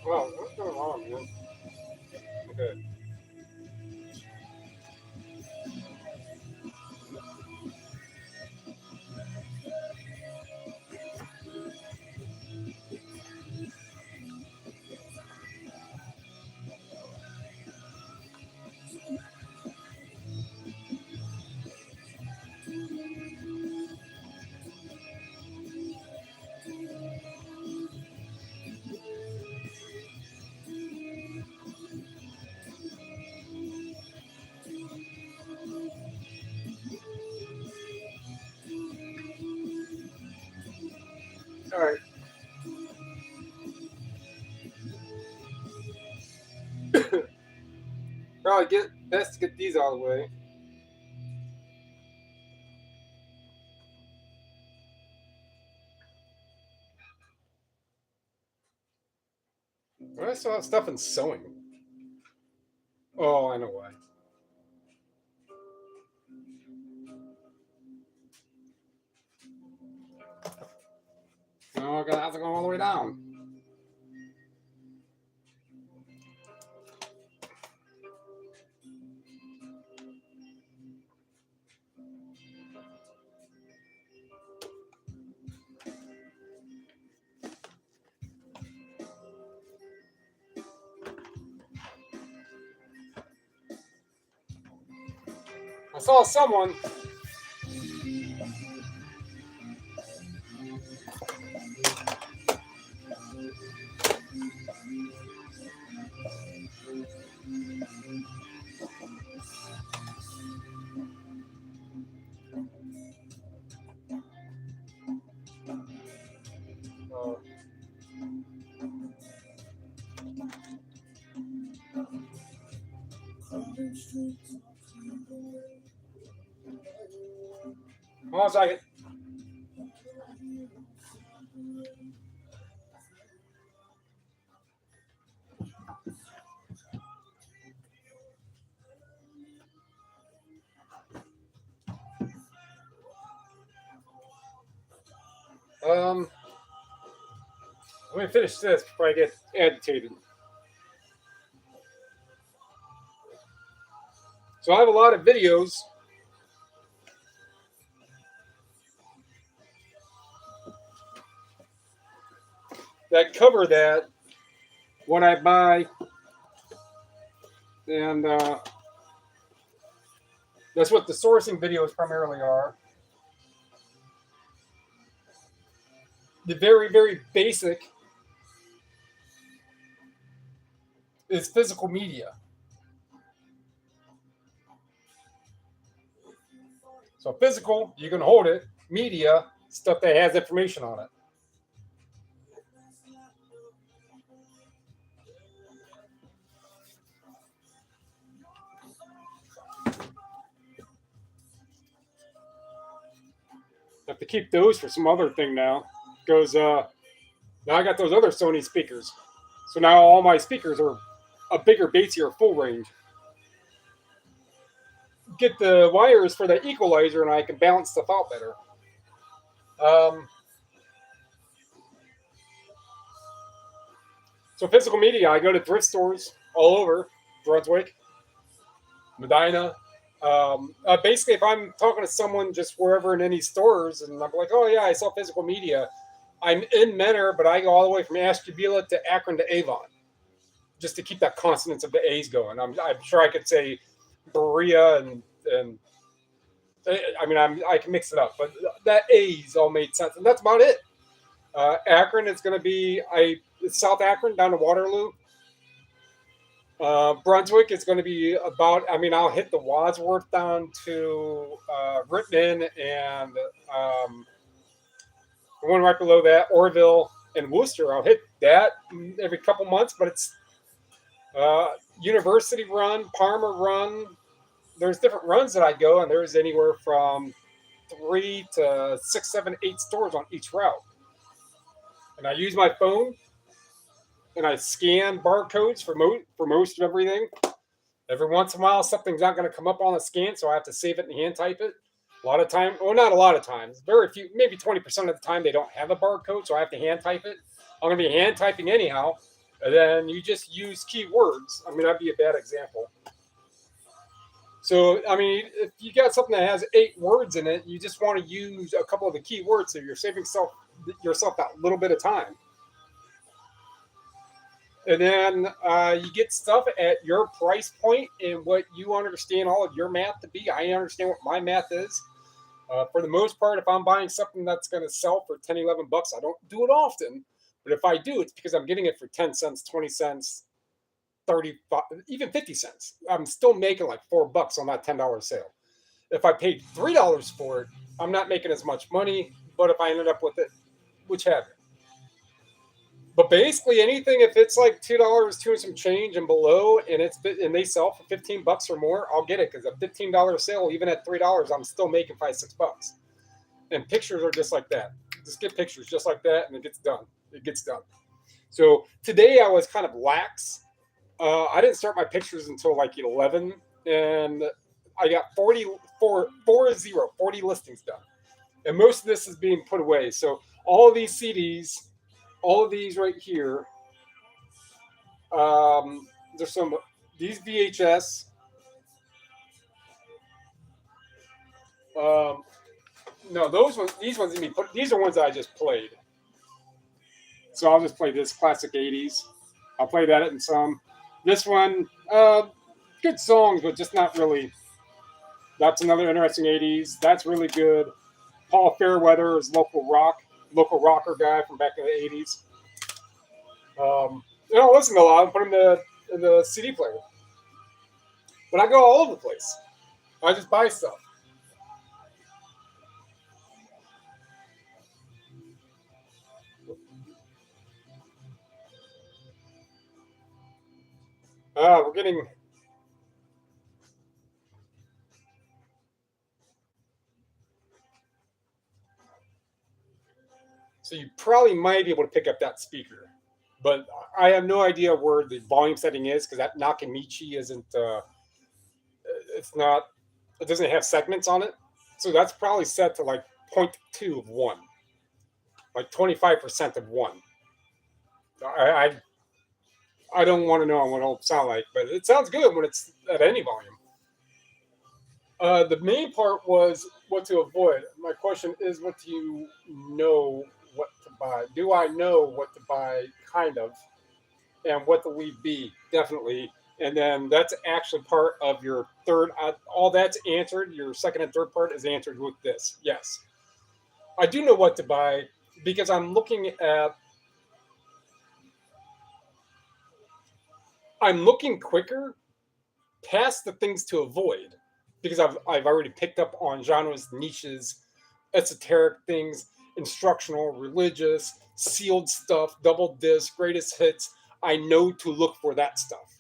Wow, what's going on, man? Okay. All right. Probably best to get these out of the way. Why do I still have stuff in sewing? Oh, I know why. Oh, I'm gonna have to go all the way down. I saw someone. Uh, hold on a second. Let me finish this before I get agitated. So I have a lot of videos that cover that when I buy, and that's what the sourcing videos primarily are. The very, very basic is physical media. So physical, you can hold it. Media, stuff that has information on it. Have to keep those for some other thing now. Because now I got those other Sony speakers. So now all my speakers are a bigger, bassier, full range. Get the wires for the equalizer and I can balance stuff out better. So physical media, I go to thrift stores all over Brunswick. Medina. Basically, if I'm talking to someone just wherever in any stores, and I'm like, oh yeah, I sell physical media, I'm in Menor, but I go all the way from Ashtabula to Akron to Avon, just to keep that consonance of the A's going. I'm sure I could say Berea and I mean I can mix it up, but that A's all made sense, and that's about it. Akron is going to be South Akron down to Waterloo. Brunswick is going to be about. I mean, I'll hit the Wadsworth down to Rittman and the one right below that, Orville and Worcester. I'll hit that every couple months, but it's uh, University Run, Parma Run. There's different runs that I go, and there's anywhere from 3 to 6, 7, 8 stores on each route. And I use my phone and I scan barcodes for most of everything. Every once in a while, something's not going to come up on the scan, so I have to save it and hand type it. A lot of time, well, not a lot of times, very few, maybe 20% of the time they don't have a barcode, so I have to hand type it. I'm going to be hand typing anyhow, and then you just use keywords. I mean, that'd be a bad example. So, I mean, if you got something that has 8 words in it, you just want to use a couple of the keywords, so you're saving yourself that little bit of time. And then you get stuff at your price point and what you understand all of your math to be. I understand what my math is. For the most part, if I'm buying something that's going to sell for 10, 11 bucks, I don't do it often. But if I do, it's because I'm getting it for 10 cents, 20 cents, 35, even 50 cents. I'm still making like $4 on that $10 sale. If I paid $3 for it, I'm not making as much money. But if I ended up with it, which have you. But basically, anything if it's like $2, two and some change and below, and they sell for $15 or more, I'll get it because a $15 sale, even at $3, I'm still making $5, $6. And pictures are just like that. Just get pictures just like that, and it gets done. It gets done. So today I was kind of lax. I didn't start my pictures until like 11, and I got 40 listings done, and most of this is being put away. So all of these CDs. All of these right here. There's some these VHS. No, those ones. These ones. These are ones that I just played. So I'll just play this classic '80s. I'll play that in some. This one, good songs, but just not really. That's another interesting '80s. That's really good. Paul Fairweather is local rocker guy from back in the '80s. I don't listen to a lot. I put them in the CD player. But I go all over the place. I just buy stuff. We're getting. So you probably might be able to pick up that speaker. But I have no idea where the volume setting is because that Nakamichi isn't. It's not. It doesn't have segments on it, so that's probably set to like 0.2 of one, like 25% of one. I I don't want to know what it'll sound like, but it sounds good when it's at any volume. The main part was what to avoid. My question is, what do you know what to buy? Do I know what to buy? Kind of, and what the lead be? Definitely. And then that's actually part of your third. All that's answered. Your second and third part is answered with this. Yes, I do know what to buy because I'm looking at. I'm looking quicker past the things to avoid because I've already picked up on genres, niches, esoteric things, instructional, religious, sealed stuff, double disc, greatest hits. I know to look for that stuff.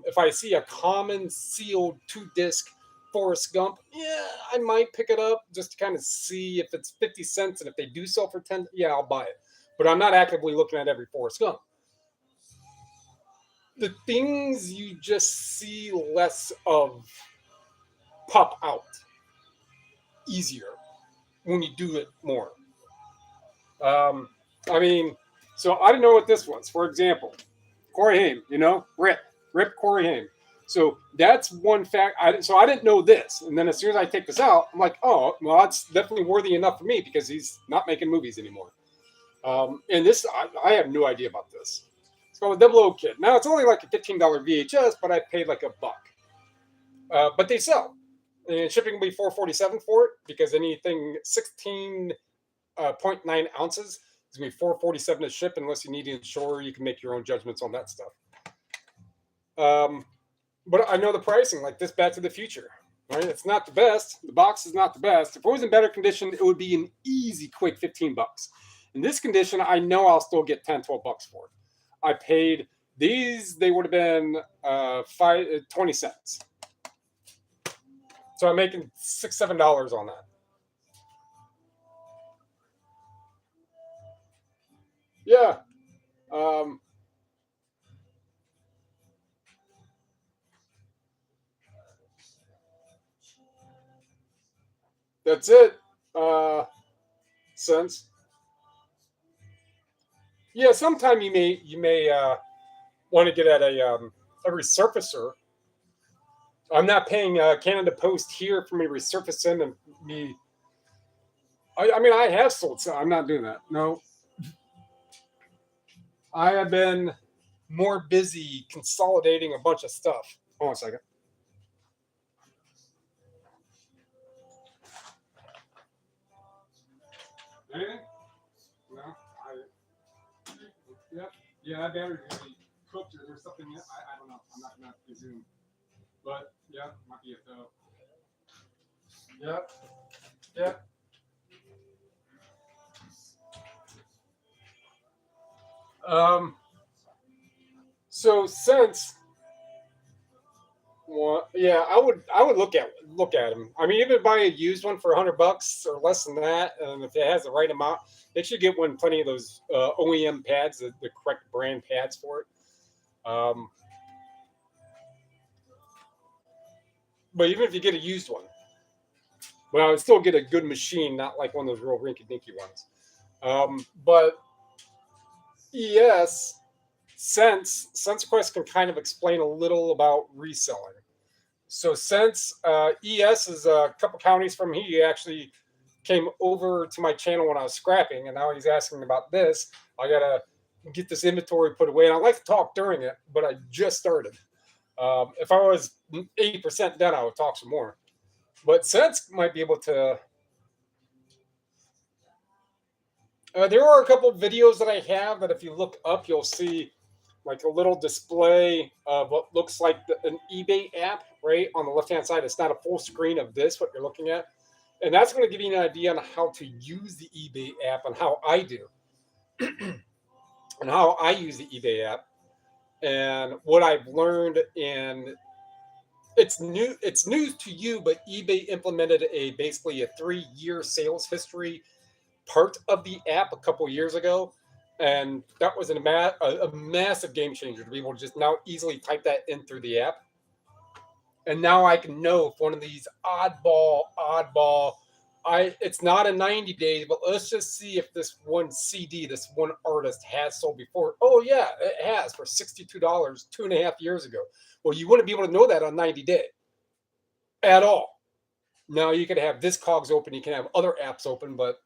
If I see a common sealed 2 disc Forrest Gump, yeah, I might pick it up just to kind of see if it's 50 cents, and if they do sell for 10, yeah, I'll buy it. But I'm not actively looking at every Forrest Gump. The things you just see less of pop out easier when you do it more. Um, I mean, so I didn't know what this was. For example, Corey Haim, Rip Corey Haim. So that's one fact. So I didn't know this, and then as soon as I take this out, I'm like, oh, well, that's definitely worthy enough for me because he's not making movies anymore. And this, I have no idea about this. It's called a Double O Kit. Now it's only like a $15 VHS, but I paid like $1. But they sell, and shipping will be $4.47 for it because anything 16.9 ounces is going to be $4.47 to ship. Unless you need to insure, you can make your own judgments on that stuff. But I know the pricing, like this Back to the Future, right? It's not the best. The box is not the best. If it was in better condition, it would be an easy, quick $15. In this condition, I know I'll still get $10, $12 for it. I paid these; they would have been 20 cents. So I'm making $6, $7 on that. Yeah. That's it. Cents. Yeah. Sometime you may want to get at a resurfacer. I'm not paying Canada Post here for me to resurface them and me. I mean, I have sold some. I'm not doing that. No. I have been more busy consolidating a bunch of stuff. Hold on a second. Anything? No. Yeah, that battery really cooked or there's something. I don't know. I'm not gonna presume. But yeah, might be it though. Yep. Yep. So since well, yeah, I would look at them. I mean, even buy a used one for $100 or less than that, and if it has the right amount, they should get one plenty of those OEM pads, the correct brand pads for it. Um, but even if you get a used one, but I would still get a good machine, not like one of those real rinky-dinky ones. But ES SenseQuest can kind of explain a little about reselling. So since ES is a couple counties from here, he actually came over to my channel when I was scrapping, and now he's asking about this. I gotta get this inventory put away, and I like to talk during it, but I just started. If I was 80% done, I would talk some more. But Sense might be able to. There are a couple videos that I have that if you look up, you'll see like a little display of what looks like an eBay app right on the left-hand side. It's not a full screen of this, what you're looking at. And that's going to give you an idea on how to use the eBay app and how I do. And how I use the eBay app and what I've learned. And it's news to you, but eBay implemented basically a 3-year sales history part of the app a couple years ago, and that was a massive game changer to be able to just now easily type that in through the app. And now I can know if one of these oddball, it's not a 90 days, but let's just see if this one CD, this one artist has sold before. Oh yeah, it has for $62 2.5 years ago. Well, you wouldn't be able to know that on 90 day at all. Now you can have Discogs open, you can have other apps open, but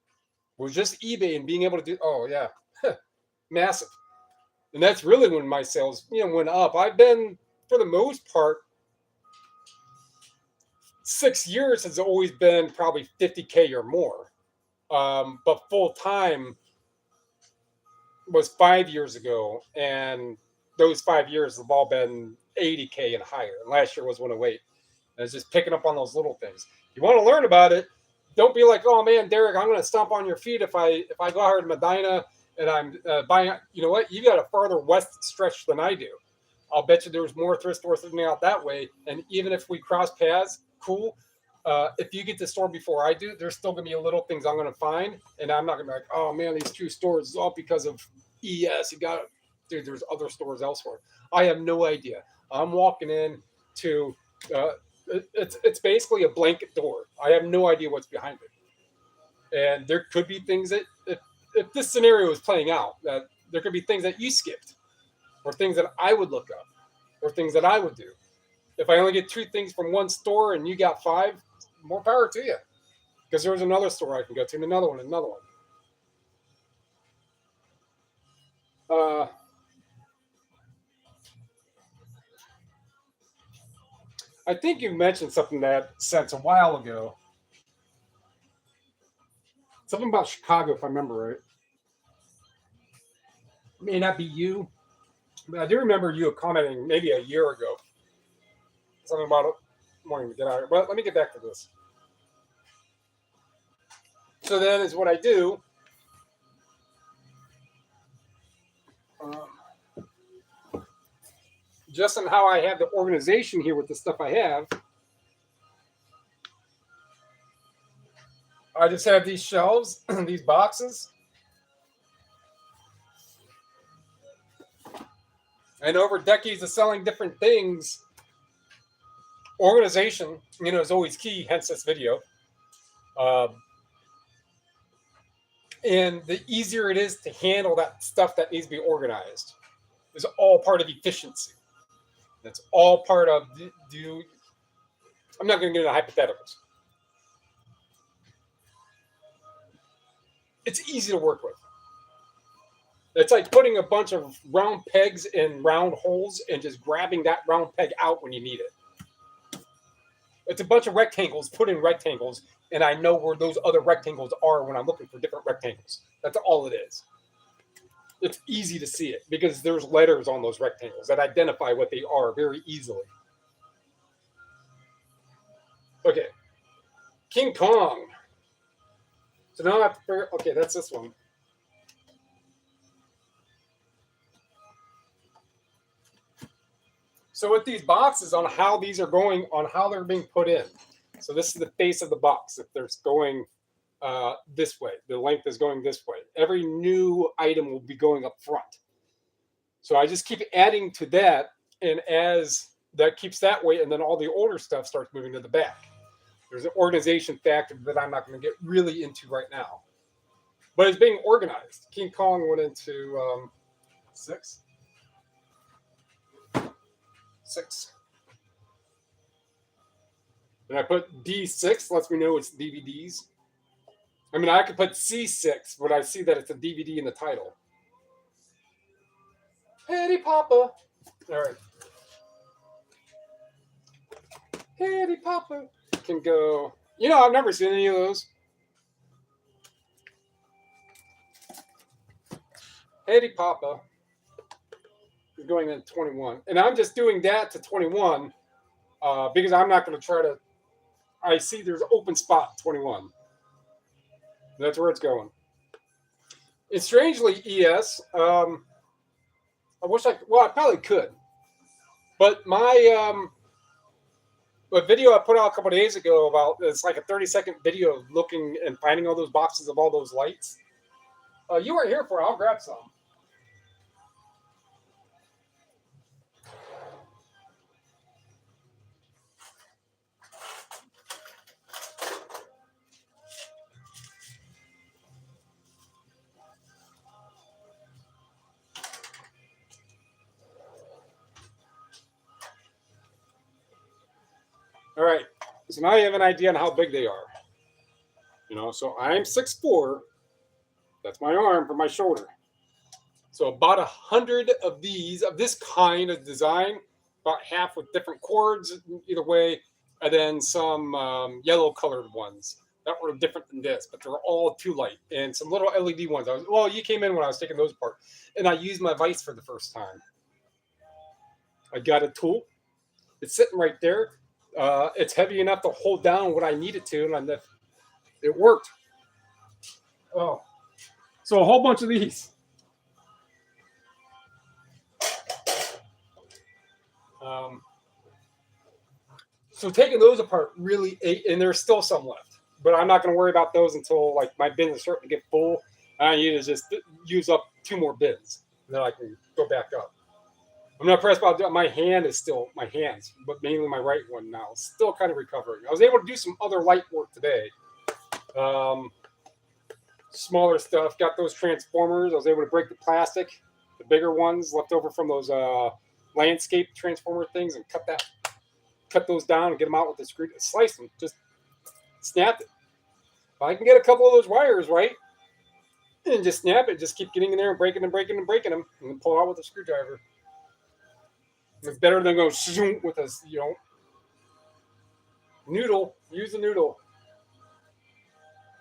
with just eBay and being able to do, oh yeah, massive. And that's really when my sales, went up. I've been, for the most part, 6 years has always been probably 50K or more. But full time was 5 years ago, and those 5 years have all been 80K and higher. And last year was 108. And it's just picking up on those little things. You want to learn about it. Don't be like, oh man, Derek, I'm going to stomp on your feet if I go out to Medina and I'm buying. You know what? You got a farther west stretch than I do. I'll bet you there's more thrift stores sitting out that way. And even if we cross paths, cool. If you get the store before I do, there's still going to be little things I'm going to find, and I'm not going to be like, oh man, these 2 stores is all because of ES. You got, dude. There's other stores elsewhere. I have no idea. I'm walking in to. It's basically a blanket door. I have no idea what's behind it, and there could be things that if this scenario is playing out, that there could be things that you skipped, or things that I would look up, or things that I would do. If I only get 2 things from one store and you got 5, more power to you. Because there's another store I can go to, and another one, and another one. I think you mentioned something that sense a while ago. Something about Chicago, if I remember right. It may not be you, but I do remember you commenting maybe a year ago. Something about it. Wanting to get out of here. But let me get back to this. So then is what I do. Just on how I have the organization here with the stuff I have. I just have these shelves, these boxes. And over decades of selling different things, organization, is always key, hence this video. And the easier it is to handle that stuff that needs to be organized is all part of efficiency. That's all part of I'm not going to get into hypotheticals. It's easy to work with. It's like putting a bunch of round pegs in round holes and just grabbing that round peg out when you need it. It's a bunch of rectangles put in rectangles, and I know where those other rectangles are when I'm looking for different rectangles. That's all it is. It's easy to see it because there's letters on those rectangles that identify what they are very easily. Okay. King Kong. So now I have to figure, okay, that's this one. So with these boxes on how these are going, on how they're being put in. So this is the face of the box. If there's going this way, the length is going this way. Every new item will be going up front. So I just keep adding to that. And as that keeps that way, and then all the older stuff starts moving to the back. There's an organization factor that I'm not going to get really into right now. But it's being organized. King Kong went into 6. 6. And I put D6, lets me know it's DVDs. I mean, I could put C6, but I see that it's a DVD in the title. Petty Papa. All right. Petty Papa can go. I've never seen any of those. Petty Papa is going into 21. And I'm just doing that to 21 because I'm not going to try to. I see there's an open spot 21. That's where it's going. It's strangely ES. I wish I probably could. But my video I put out a couple of days ago about, it's like a 30-second video of looking and finding all those boxes of all those lights. You weren't here for it. I'll grab some. All right, so now you have an idea on how big they are. So I'm 6'4". That's my arm from my shoulder. So about 100 of these, of this kind of design, about half with different cords, either way, and then some yellow colored ones that were different than this, but they're all 2 light, and some little LED ones. You came in when I was taking those apart, and I used my vise for the first time. I got a tool. It's sitting right there. It's heavy enough to hold down what I need it to, and it worked. Oh, so a whole bunch of these. So taking those apart really, and there's still some left, but I'm not going to worry about those until like my bins are starting to get full. I need to just use up 2 more bins, and then I can go back up. I'm not pressed about my hands, but mainly my right one now. Still kind of recovering. I was able to do some other light work today. Smaller stuff. Got those transformers. I was able to break the plastic, the bigger ones left over from those landscape transformer things, and cut that cut those down and get them out with the screw, slice them, just snap it. If I can get a couple of those wires right and just snap it, just keep getting in there and breaking them, and then pull out with a screwdriver. It's better than go with a, noodle. Use a noodle.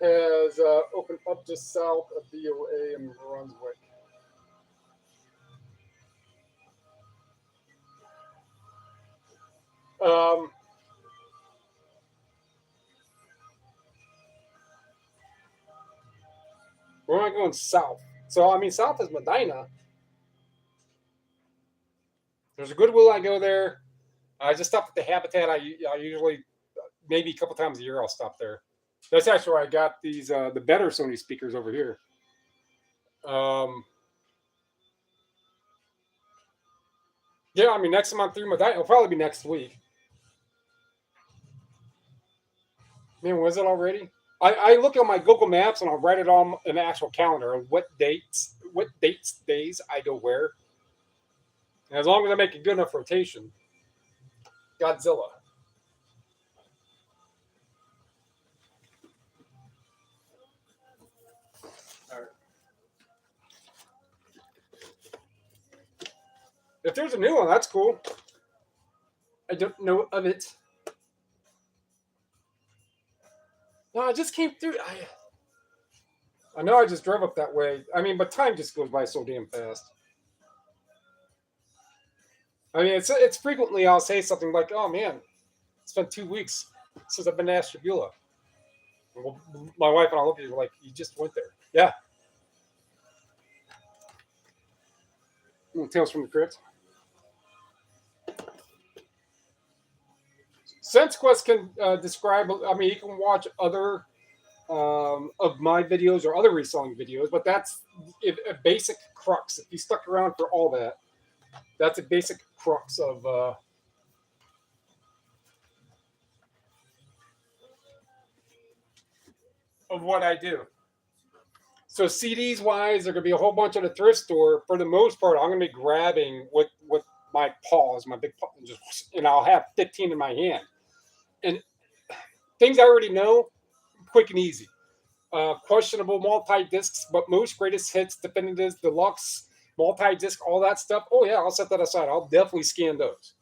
Has opened up just south of BOA in Brunswick. We're not going south. So, I mean, south is Medina. There's a Goodwill. I go there. I just stopped at the Habitat. I usually, maybe a couple times a year, I'll stop there. That's actually where I got these, the better Sony speakers over here. Yeah, I mean, next time I'm through Medina, it'll probably be next week. Man, was it already? I look at my Google Maps and I'll write it on an actual calendar of what days I go where. And as long as I make a good enough rotation. Godzilla. All right. If there's a new one, that's cool. I don't know of it. No, I just came through. I know I just drove up that way. I mean, but time just goes by so damn fast. I mean, it's frequently I'll say something like, "Oh man, it's been 2 weeks since I've been to Ashtabula." Well, my wife and I look at you like, "You just went there." Yeah. Tales from the Crypt. SenseQuest can describe. I mean, you can watch other of my videos or other reselling videos, but that's a basic crux. If you stuck around for all that, that's a basic crux of what I do. So CDs wise, there are going to be a whole bunch at a thrift store. For the most part, I'm going to be grabbing with my paws, my big paws, and I'll have 15 in my hand. And things I already know, quick and easy. Questionable multi-discs, but most greatest hits, definitives, deluxe, multi-disc, all that stuff. Oh yeah, I'll set that aside. I'll definitely scan those.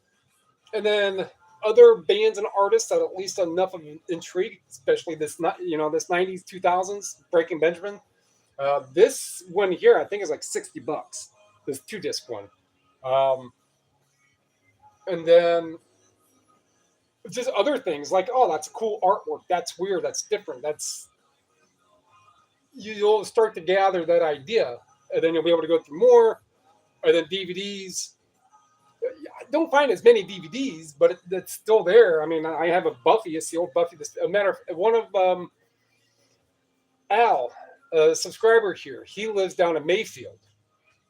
And then other bands and artists that at least enough of intrigue, especially this 90s, 2000s, Breaking Benjamin. This one here, I think is like $60. This 2-disc one. And then just other things like, oh, that's cool artwork. That's weird. That's different. You'll start to gather that idea, and then you'll be able to go through more. And then DVDs. I don't find as many DVDs, but it's still there. I mean, I have a Buffy. It's the old Buffy. A matter of one of Al, a subscriber here. He lives down in Mayfield,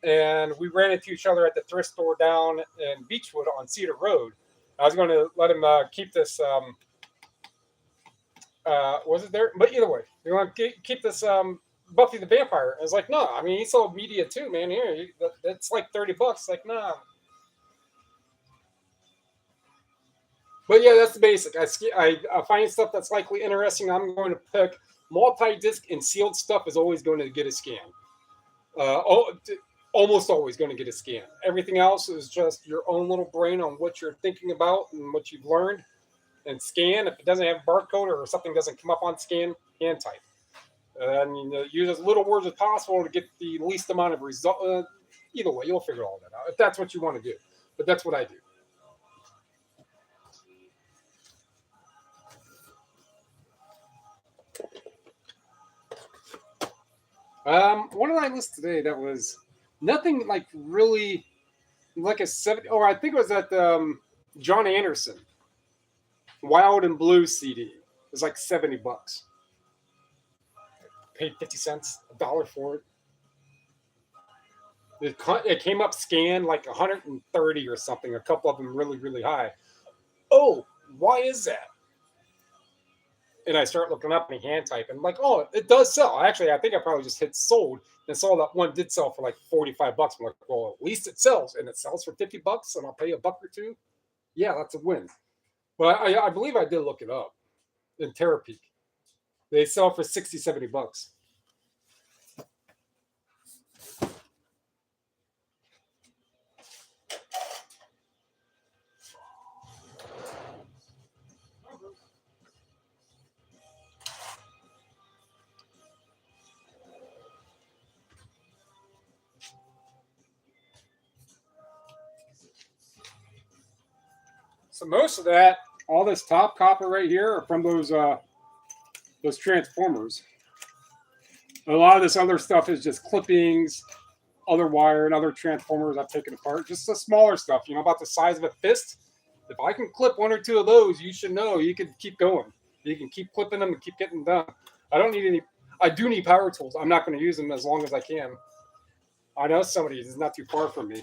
and we ran into each other at the thrift store down in Beechwood on Cedar Road. I was going to let him keep this. Was it there? But either way, you want to keep this Buffy the Vampire. I was like, no. I mean, he sold media too, man. Here, that's like $30. Like, nah. But yeah, that's the basic. I find stuff that's likely interesting. I'm going to pick multi-disc and sealed stuff is always going to get a scan. Almost always going to get a scan. Everything else is just your own little brain on what you're thinking about and what you've learned. And scan. If it doesn't have a barcode or something doesn't come up on scan, hand type. And use as little words as possible to get the least amount of result. Either way, you'll figure all that out if that's what you want to do. But that's what I do. What did I list today that was nothing like really like a 70? Oh, I think it was at John Anderson Wild and Blue CD. It was like $70. Paid 50 cents, $1 for it. It came up scanned like 130 or something. A couple of them really, really high. Oh, why is that? And I start looking up and hand type and like, oh, it does sell. Actually, I think I probably just hit sold and saw that one did sell for like $45. I'm like, well, at least it sells, and it sells for $50, and I'll pay $1 or $2. Yeah, that's a win. But I believe I did look it up in Terapeak. They sell for 60, 70 bucks. So most of that, all this top copper right here are from those transformers. A lot of this other stuff is just clippings, other wire, and other transformers I've taken apart. Just the smaller stuff, about the size of a fist. If I can clip one or two of those, you should know you can keep going. You can keep clipping them and keep getting done. I don't need any. I do need power tools. I'm not going to use them as long as I can. I know somebody is not too far from me.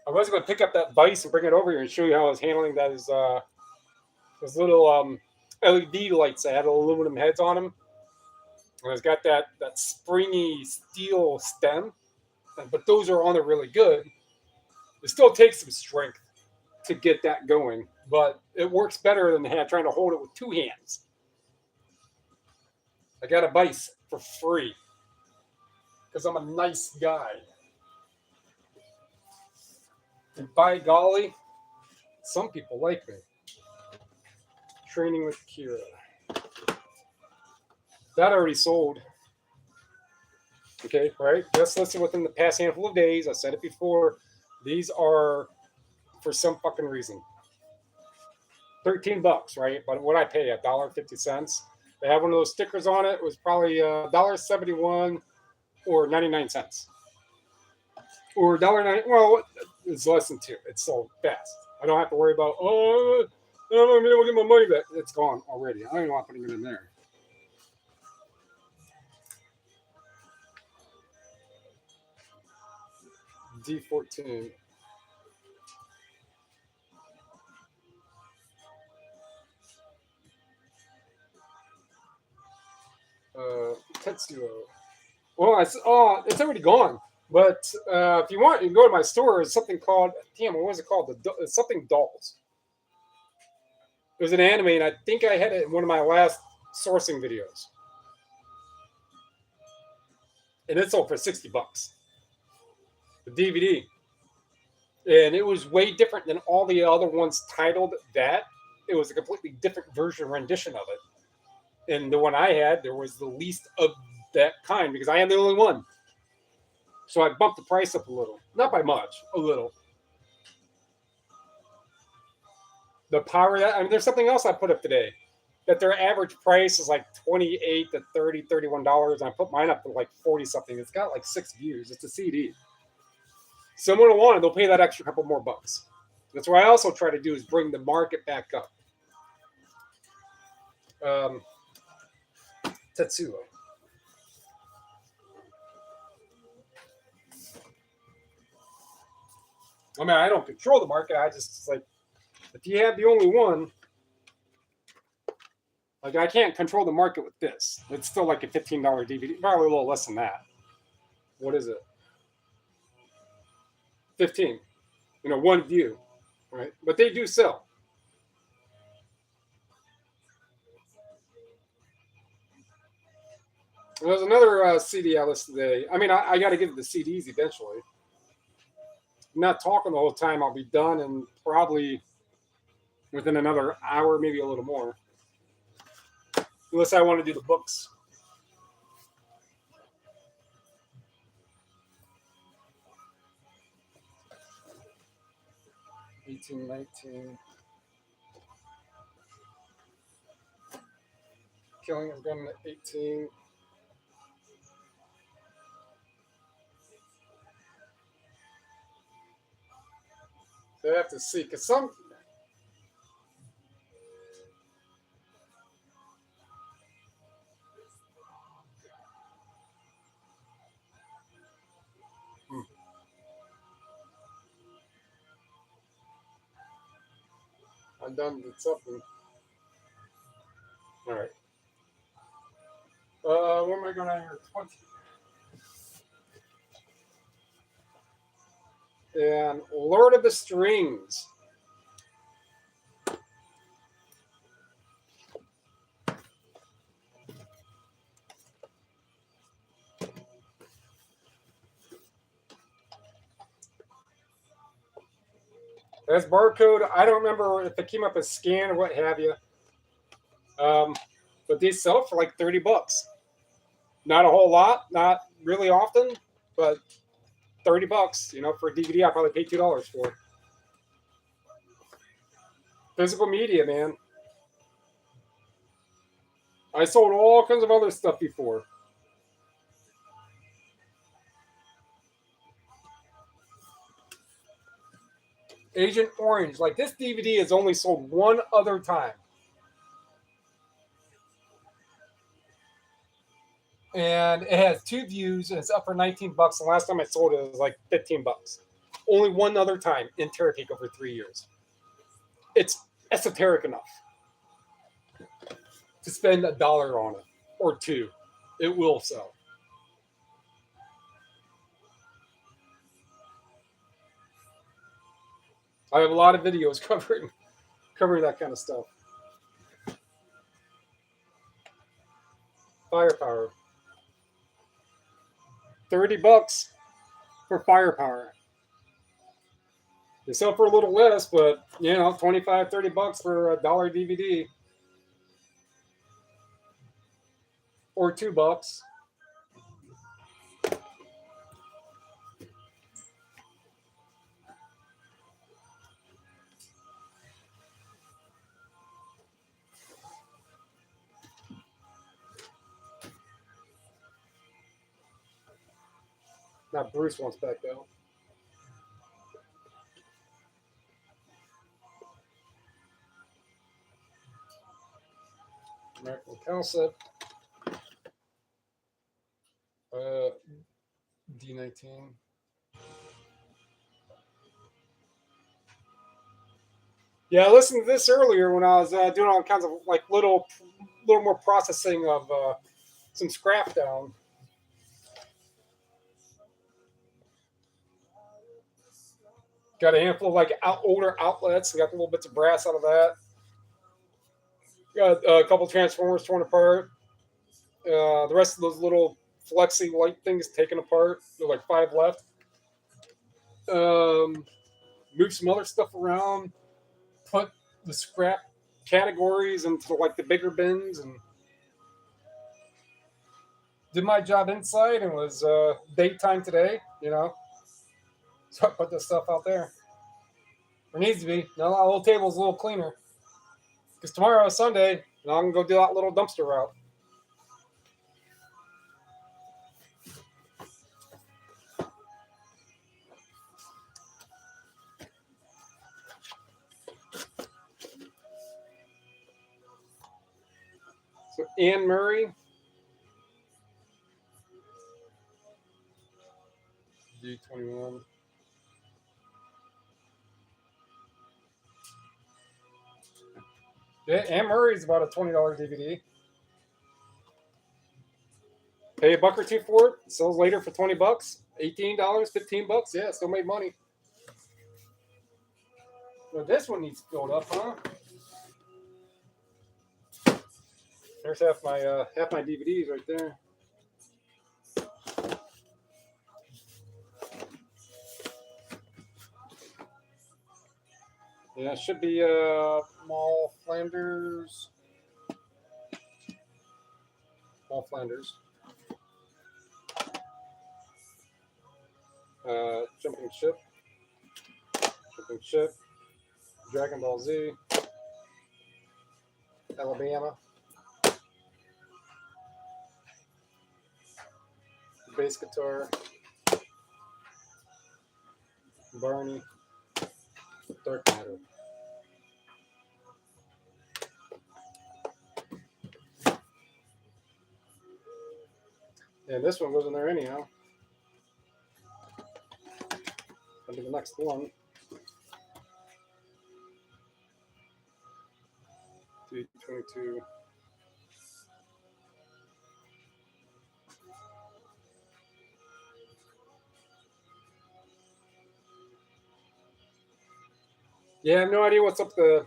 I was going to pick up that vise and bring it over here and show you how I was handling that. Those little LED lights that had aluminum heads on them. And it's got that springy steel stem, but those are on there really good. It still takes some strength to get that going, but it works better than trying to hold it with two hands. I got a vise for free because I'm a nice guy. And by golly, some people like me. Training with Kira. That already sold. Okay, right? Just listed within the past handful of days. I said it before. These are for some fucking reason. $13, right? But what I pay, $1.50. They have one of those stickers on it. It was probably $1.71 or 99 cents. Or $1.90. Well, it's less than $2. It's sold fast. I don't have to worry about, I'm not going to get my money back. It's gone already. I don't even want putting it in there. D14. Tetsuo. Well, it's already gone. But if you want, you can go to my store. It's something called, what was it called? Something Dolls. It was an anime, and I think I had it in one of my last sourcing videos. And it sold for $60. The DVD. And it was way different than all the other ones titled that. It was a completely different rendition of it. And the one I had, there was the least of that kind because I am the only one. So I bumped the price up a little. Not by much, a little. The power that, there's something else I put up today. That their average price is like $28 to $30, $31. And I put mine up to like 40 something. It's got like 6 views. It's a CD. Someone will want it, they'll pay that extra couple more bucks. That's what I also try to do is bring the market back up. Tetsuo. I don't control the market. I just like, if you have the only one, like I can't control the market with this. It's still like a $15 DVD, probably a little less than that. What is it? 15. One view, right? But they do sell. There's another CD I listened today. I got to get to the CDs eventually. I'm not talking the whole time. I'll be done and probably within another hour, maybe a little more. Unless I want to do the books. $18, $19. Killing is going to $18. So I have to see, because some... I'm done with something. All right. What am I going to here? 20. and Lord of the Strings. That's barcode. I don't remember if it came up as scan or what have you. But these sell for like $30. Not a whole lot, not really often, but $30. You know, for a DVD, I probably paid $2 for it. Physical media, man. I sold all kinds of other stuff before. Agent Orange. Like, this DVD is only sold one other time. And it has 2 views, and it's up for $19. The last time I sold it, it was like $15. Only one other time in Terror Cake over 3 years. It's esoteric enough to spend $1 on it or $2. It will sell. I have a lot of videos covering that kind of stuff. Firepower. $30 for Firepower. They sell for a little less, but you know, $25, $30 for a $1 DVD. Or $2. Now Bruce wants back though. American Calcip. D19. Yeah, I listened to this earlier when I was doing all kinds of like little more processing of some scrap down. Got a handful of like older outlets. Got the little bits of brass out of that. Got a couple transformers torn apart. The rest of those little flexi light things taken apart. There's like 5 left. Moved some other stuff around. Put the scrap categories into like the bigger bins and did my job inside, and was daytime today, you know. So I put this stuff out there. It needs to be. Now the whole table's a little cleaner. Because tomorrow is Sunday, and I'm going to go do that little dumpster route. So Anne Murray. D21. Yeah, Anne Murray is about a $20 DVD. Pay a buck or two for it. Sells later for $20. $18, $15. Yeah, still made money. Well, this one needs filled up, huh? There's half my DVDs right there. Yeah, it should be Mall Flanders. Mall Flanders. Jumping Ship. Jumping Ship. Dragon Ball Z. Alabama. Bass guitar. Barney. Dark Matter. And this one goes in there anyhow. I'll do the next one. 322. Yeah, I have no idea what's up the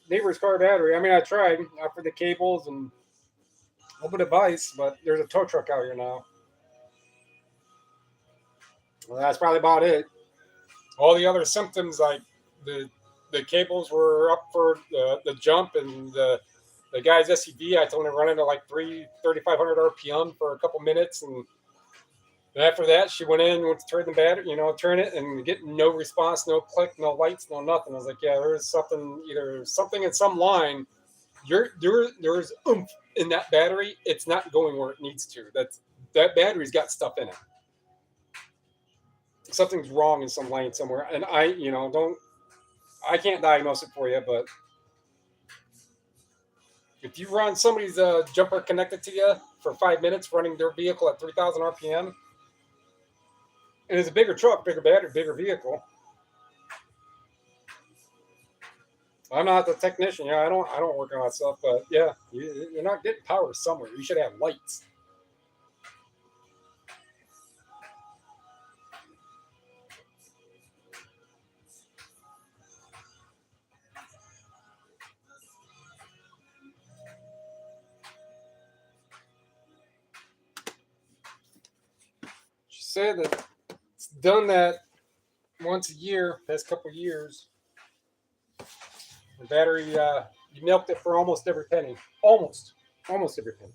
neighbor's car battery. I mean, I tried after the cables and a little bit of ice, but there's a tow truck out here now. Well, that's probably about it. All the other symptoms, like the the cables were up for the jump, and the guy's SUV, I told him to run into like 3,500 RPM for a couple minutes, and after that, she went in, went to turn the battery, turn it, and get no response, no click, no lights, no nothing. I was like, yeah, there's something, either something in some line. There's oomph in that battery. It's not going where it needs to. That battery's got stuff in it. Something's wrong in some lane somewhere, and I can't diagnose it for you, but if you run somebody's jumper connected to you for 5 minutes, running their vehicle at 3,000 RPM, and it's a bigger truck, bigger battery, bigger vehicle. I'm not the technician. Yeah, I don't work on that stuff, but yeah, you're not getting power somewhere. You should have lights. She said that it's done that once a year, past couple of years. The battery, you milked it for almost every penny. Almost every penny.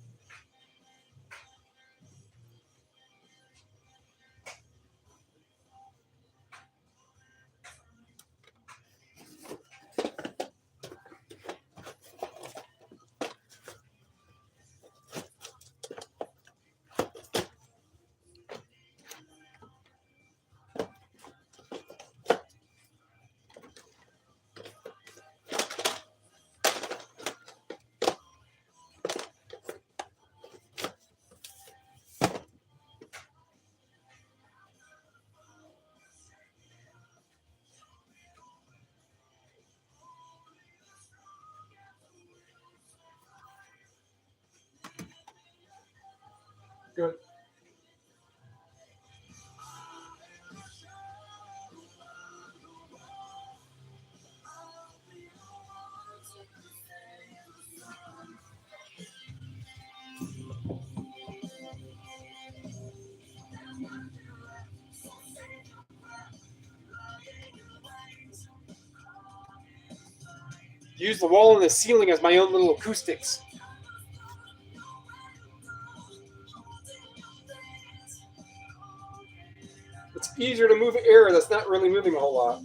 Good. Use the wall and the ceiling as my own little acoustics. It's easier to move air that's not really moving a whole lot.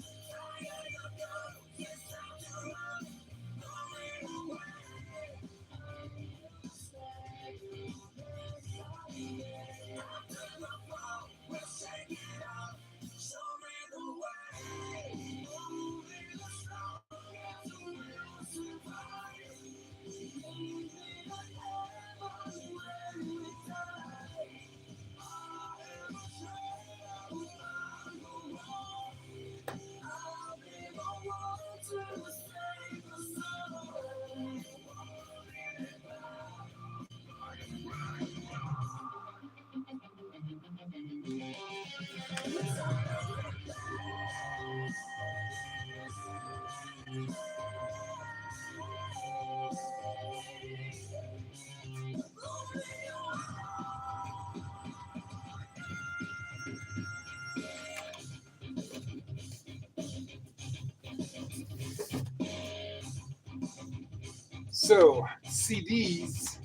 So, CDs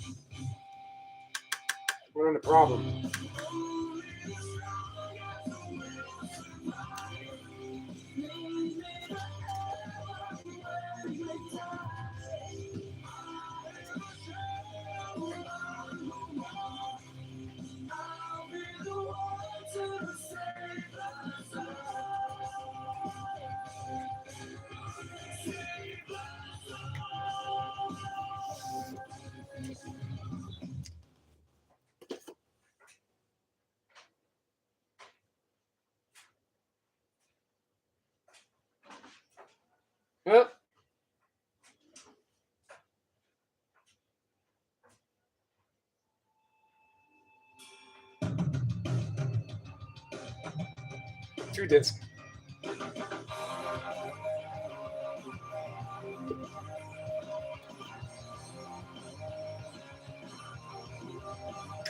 run into problem. Yep. Two disc.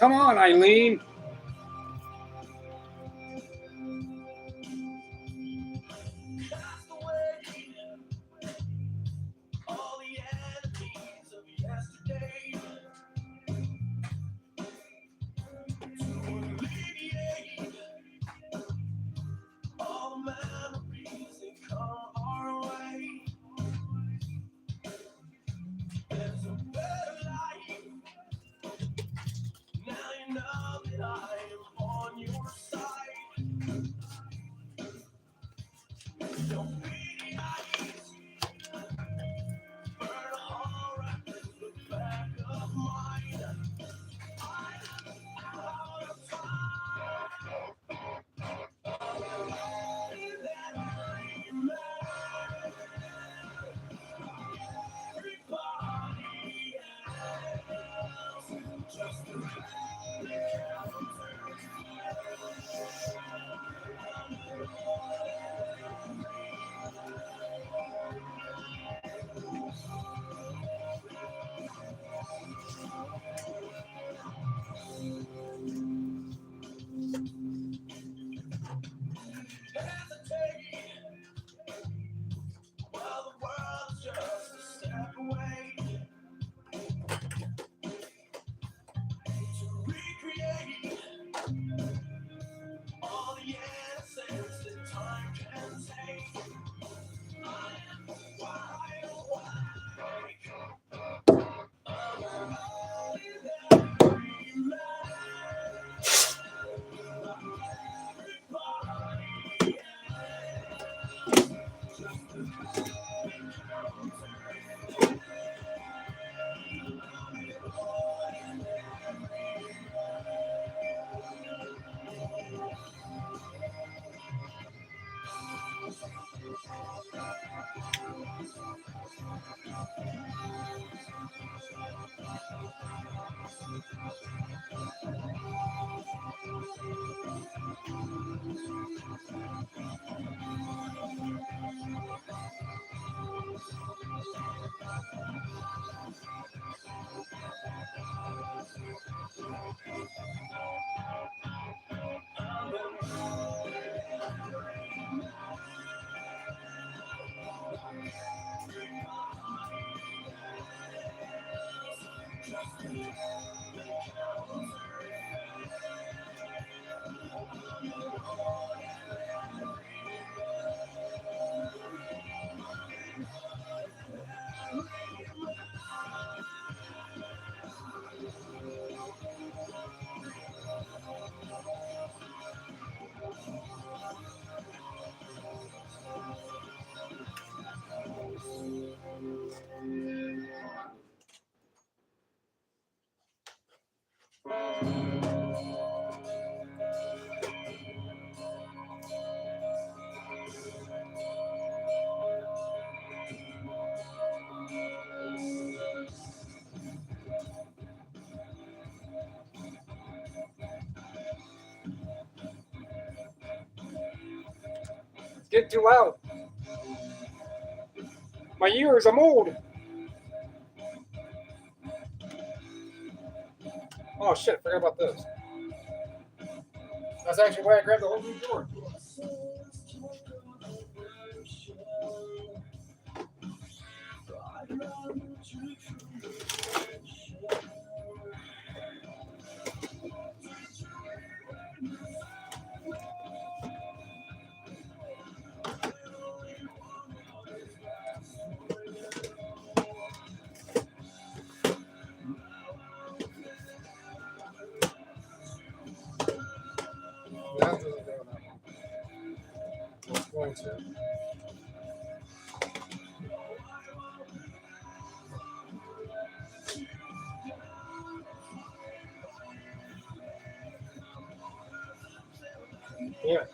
Come on, Eileen. Get too loud. My ears, I'm old. Oh shit, forgot about this. That's actually why I grabbed the whole new door. That doesn't go that one. It's going to. Yeah.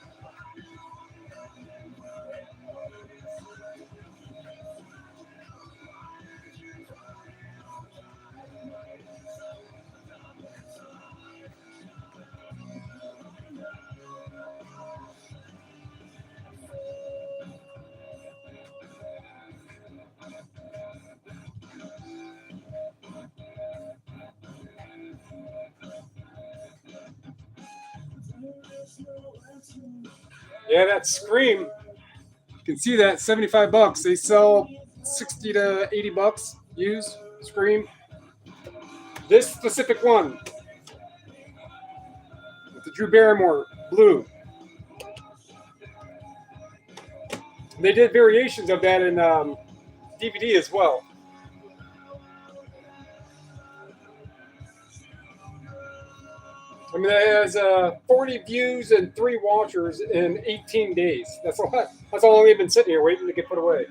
Yeah, that Scream. You can see that $75. They sell 60 to 80 bucks used Scream. This specific one with the Drew Barrymore blue. They did variations of that in DVD as well. I mean, it has 40 views and 3 watchers in 18 days. That's all. That's how long they've been sitting here waiting to get put away.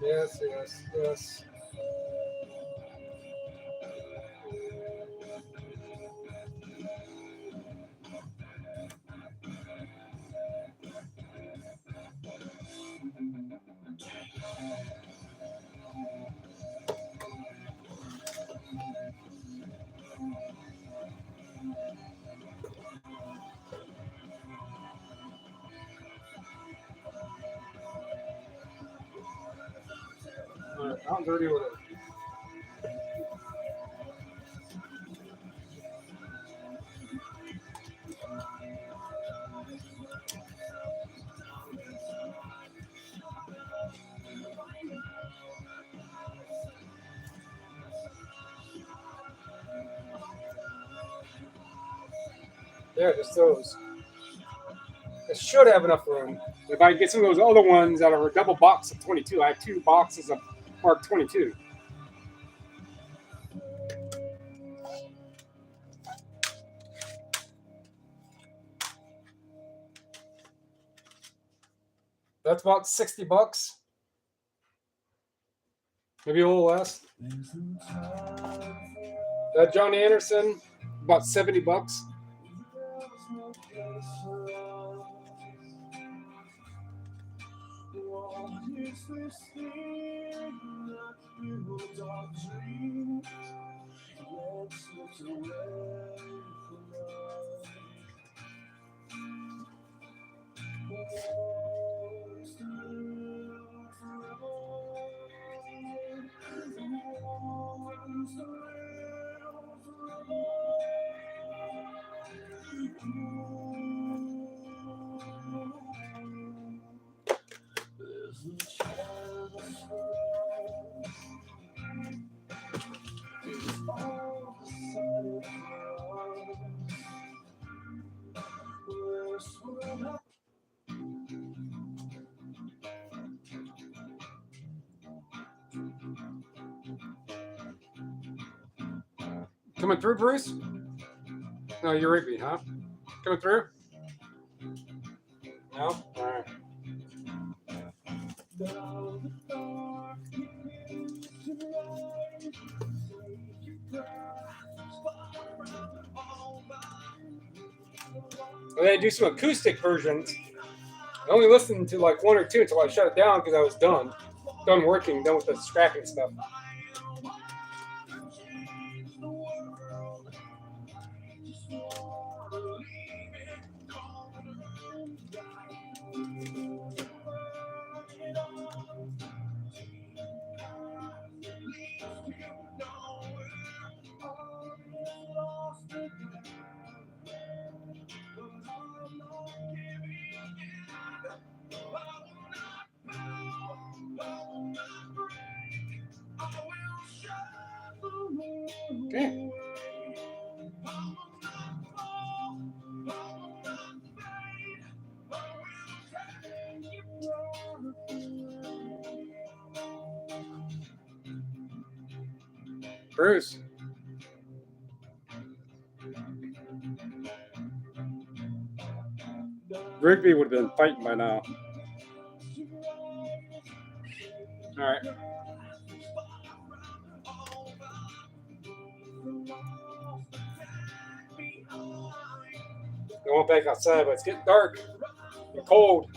Yes, yes, yes. All right, I'm dirty with it. Yeah, just those. I should have enough room. If I get some of those other ones that are a double box of 22, I have 2 boxes of Mark 22. That's about 60 bucks. Maybe a little less. That John Anderson, about 70 bucks. Coming through, Bruce? No, you're right, huh? Coming through? No? All right. And then I do some acoustic versions. I only listened to like 1 or 2 until I shut it down because I was done working, done with the scrapping stuff. Okay. Bruce. Rigby would have been fighting by now. All right. I went back outside, but it's getting dark and cold.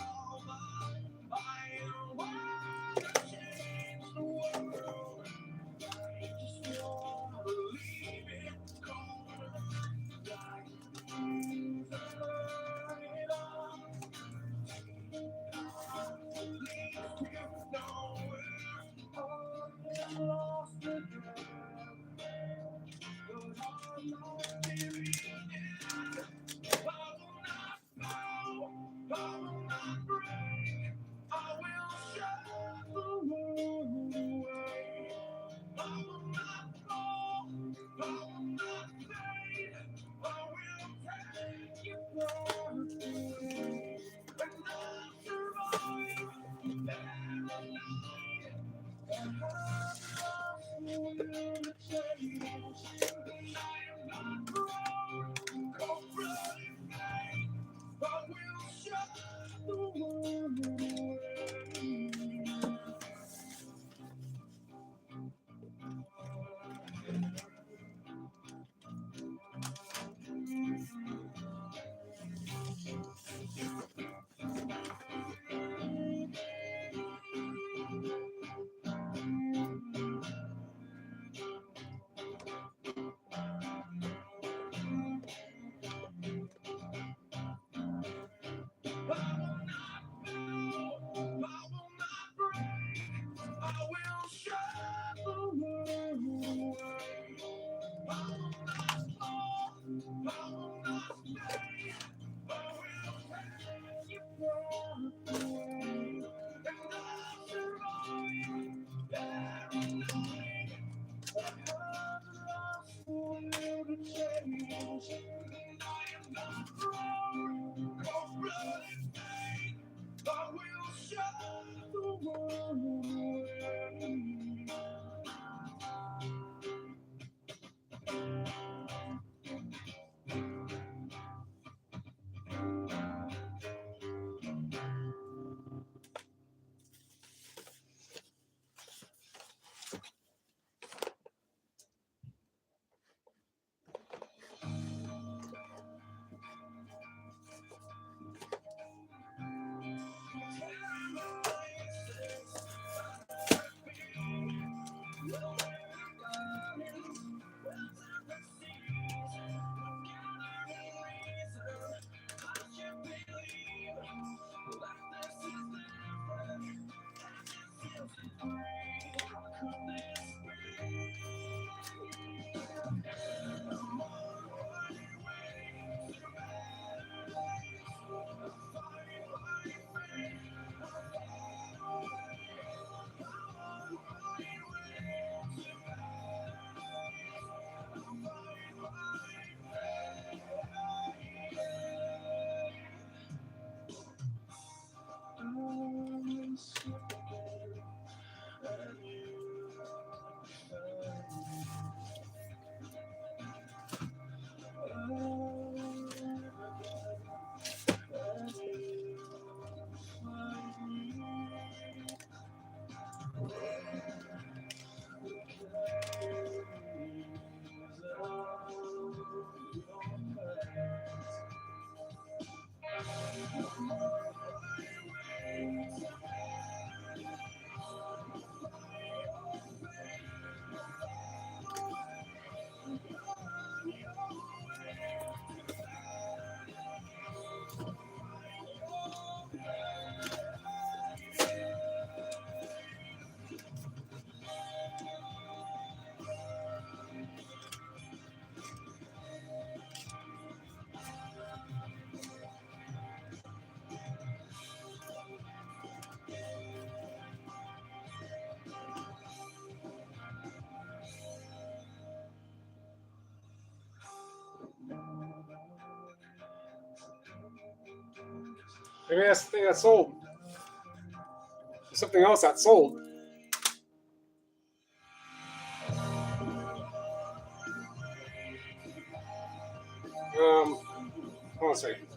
Maybe that's the thing that sold. There's something else that sold. Hold on a second.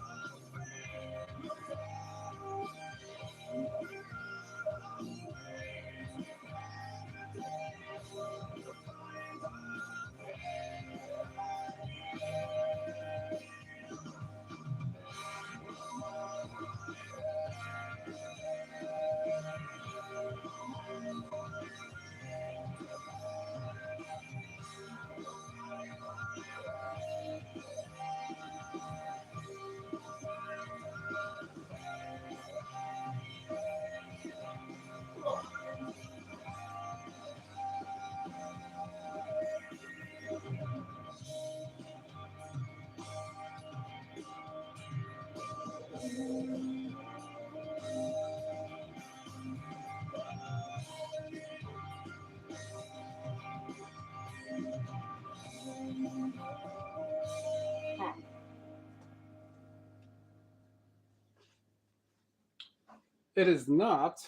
It is not.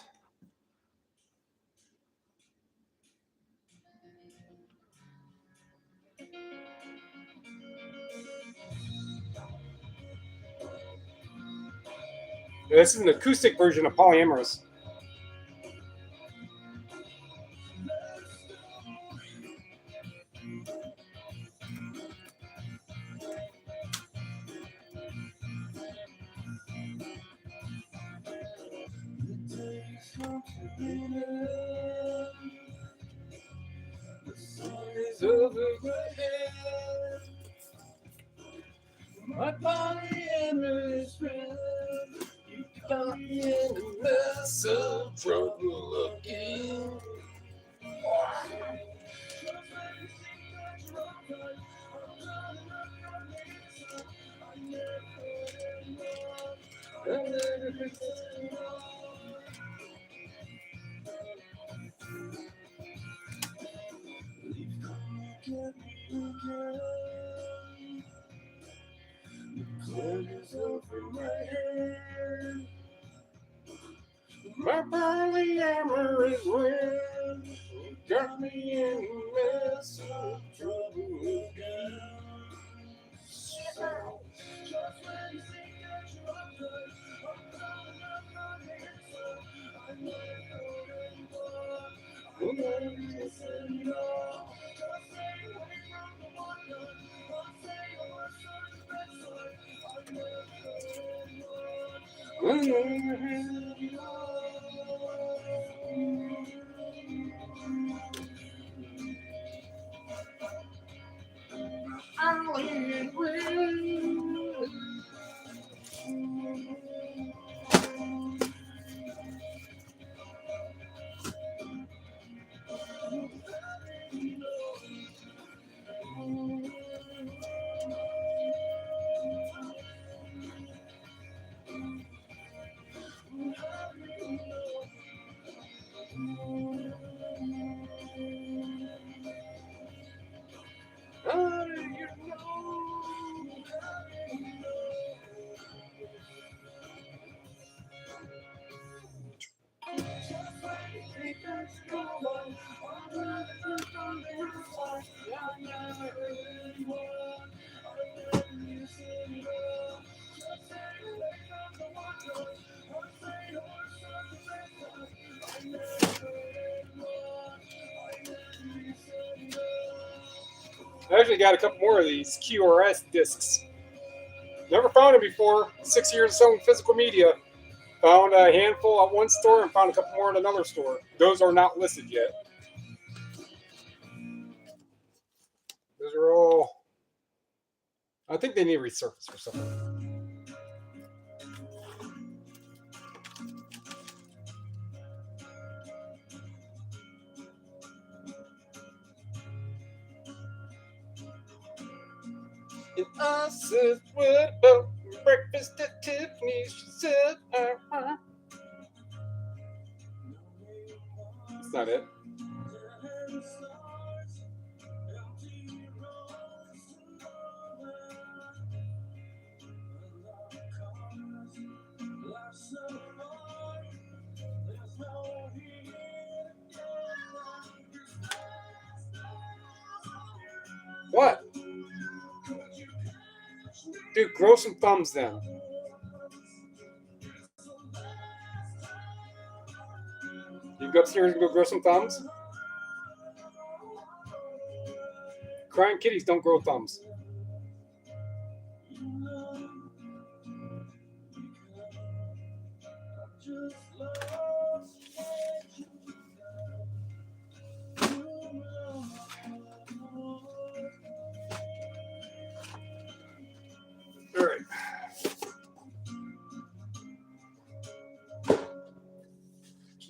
This is an acoustic version of Polyamorous. My polyamorous friend, got me in a mess of trouble again. My burning hammer is red, got me in a mess of trouble again. I actually got a couple more of these QRS discs. Never found them before. 6 years of selling physical media. Found a handful at one store and found a couple more at another store. Those are not listed yet. Those are all... I think they need to resurface or something. And I said, what about breakfast at Tiffany's? She said, That's not it. What? Dude, grow some thumbs then. You go upstairs and go grow some thumbs? Crying kitties don't grow thumbs. All right.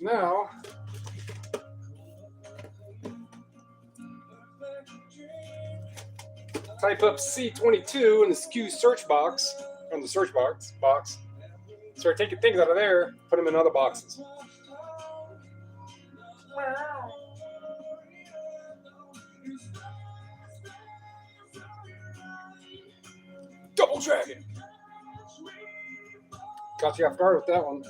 Now, type up C22 in the SKU search box, on the search box. Start taking things out of there, put them in other boxes. Double Dragon. Caught you off guard with that one.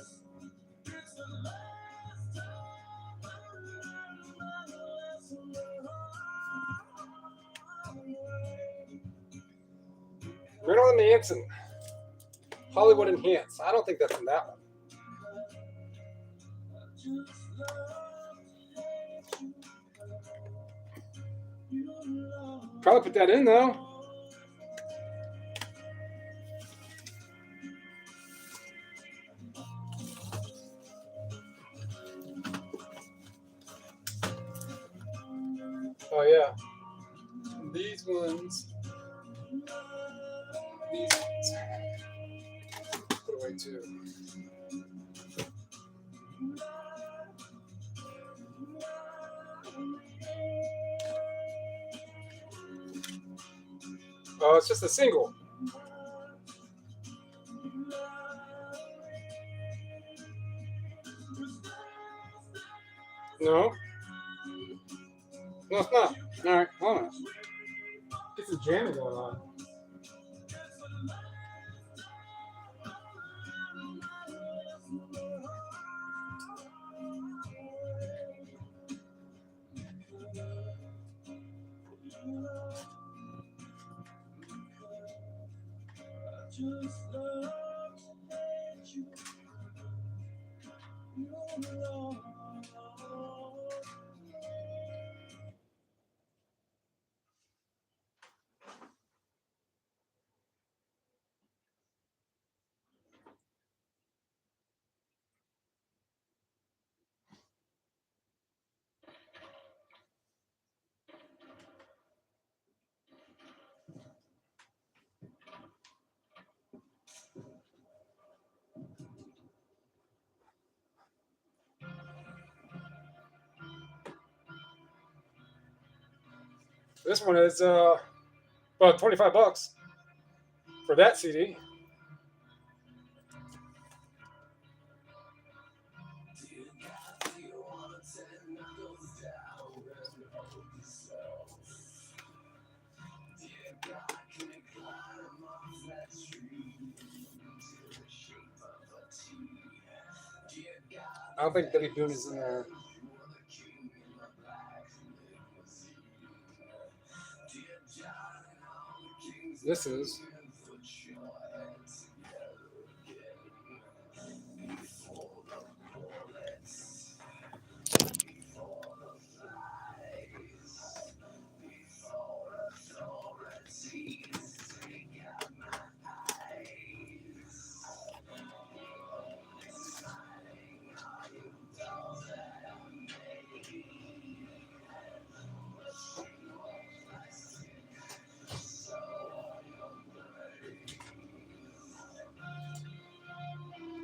Marilyn Manson. Hollywood Enhanced. I don't think that's in that one. Probably put that in though. Oh yeah. These ones. Put away too. Oh, it's just a single. No. No, it's not. All right, hold on. Get some jamming going on. This one is about $25 for that CD. I don't think Billy Boone is in there. This is.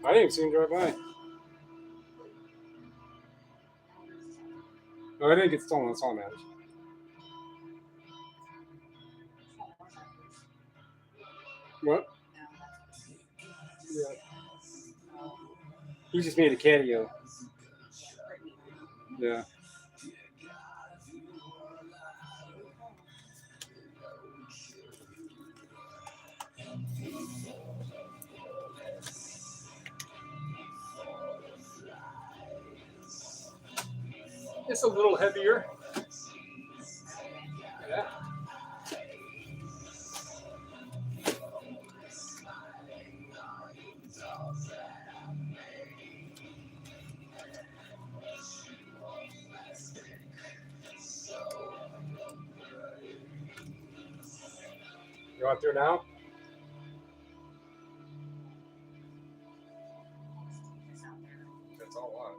I didn't even see him drive by. No, I didn't get stolen. That's all that matters. What? Yeah. He just made a cameo. Yeah. It's a little heavier. Yeah. You want through now? That's all I want.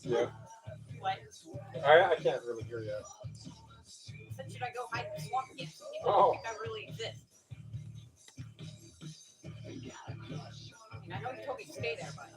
Yeah. I can't really hear you. Should I go hide and swamp again? Oh. I really exist. I know you told me to stay there, but.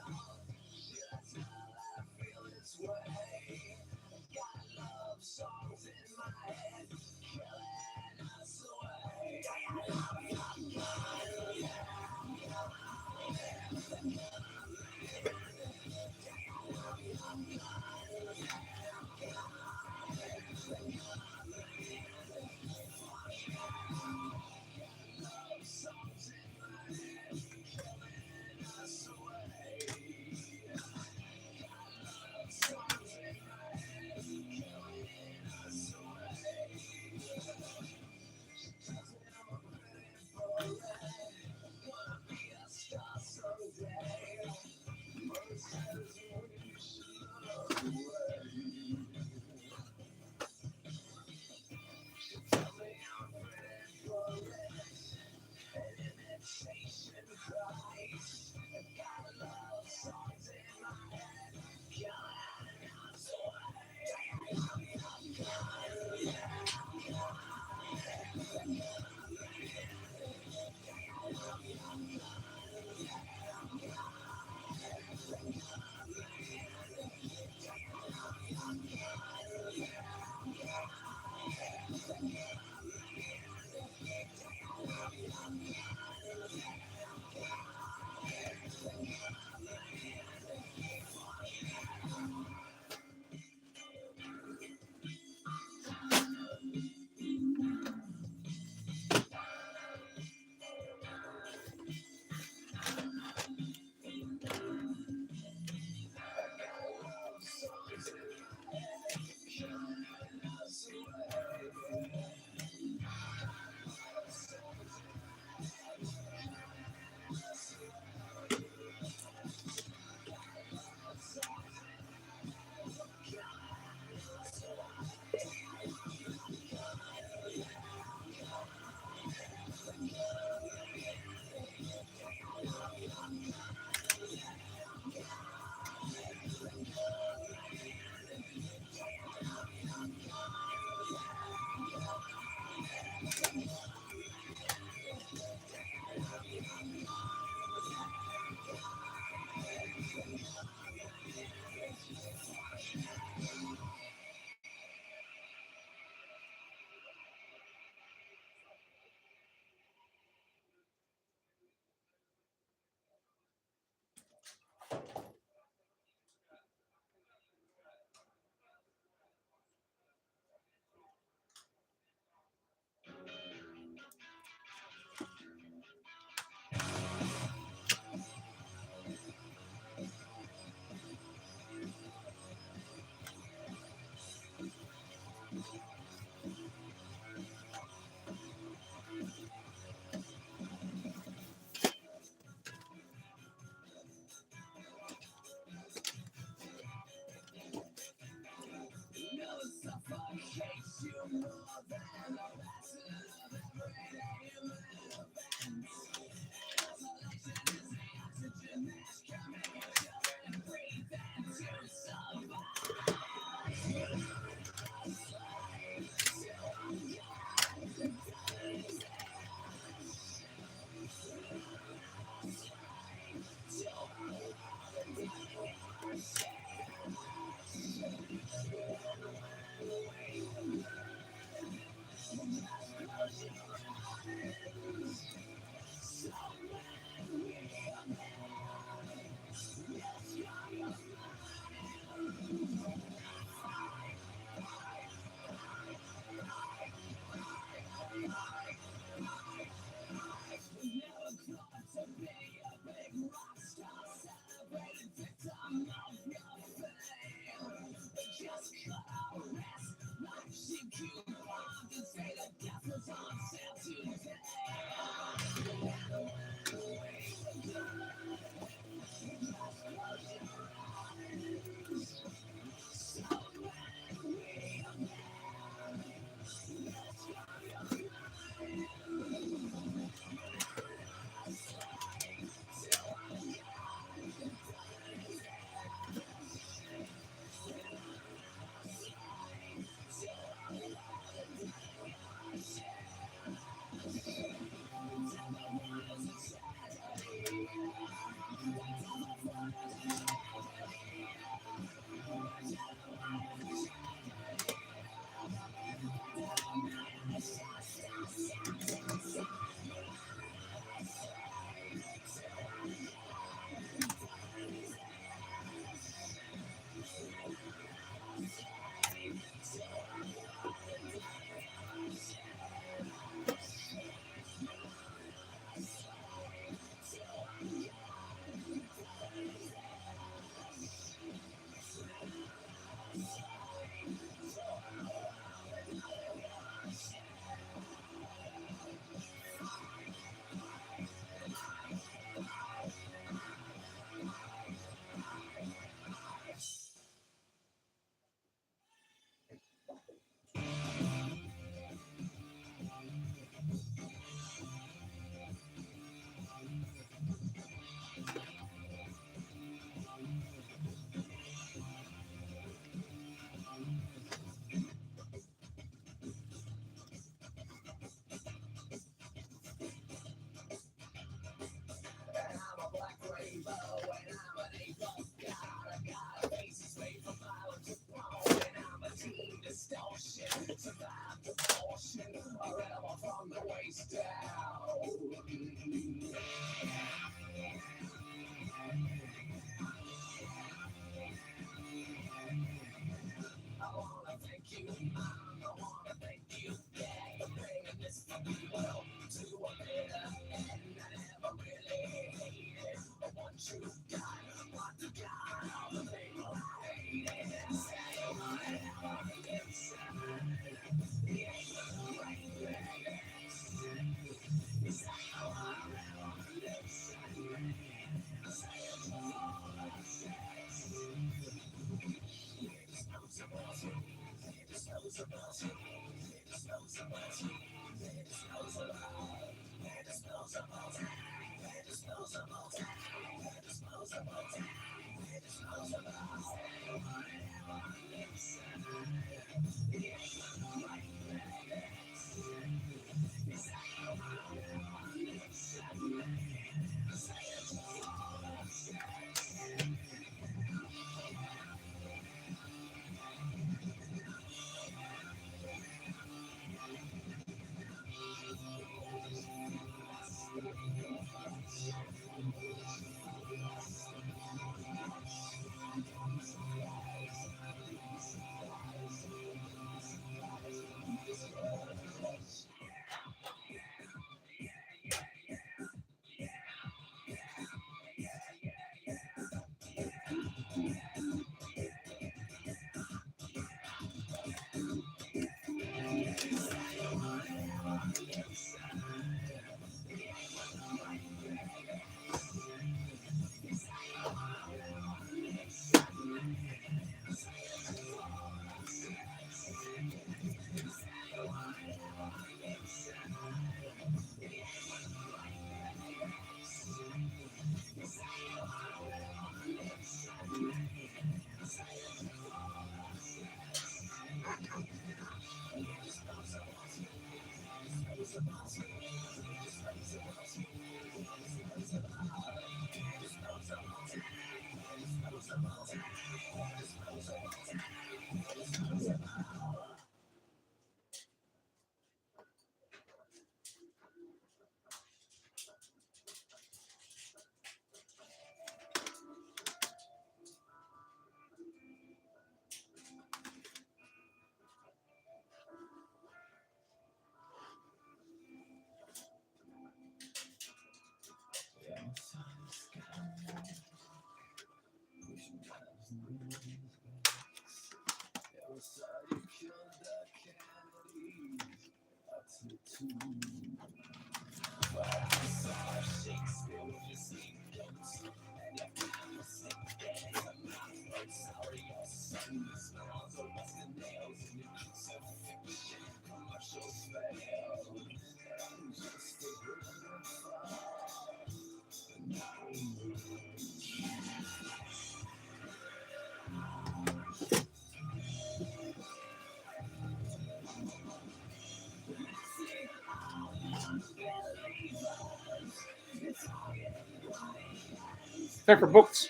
Time for books.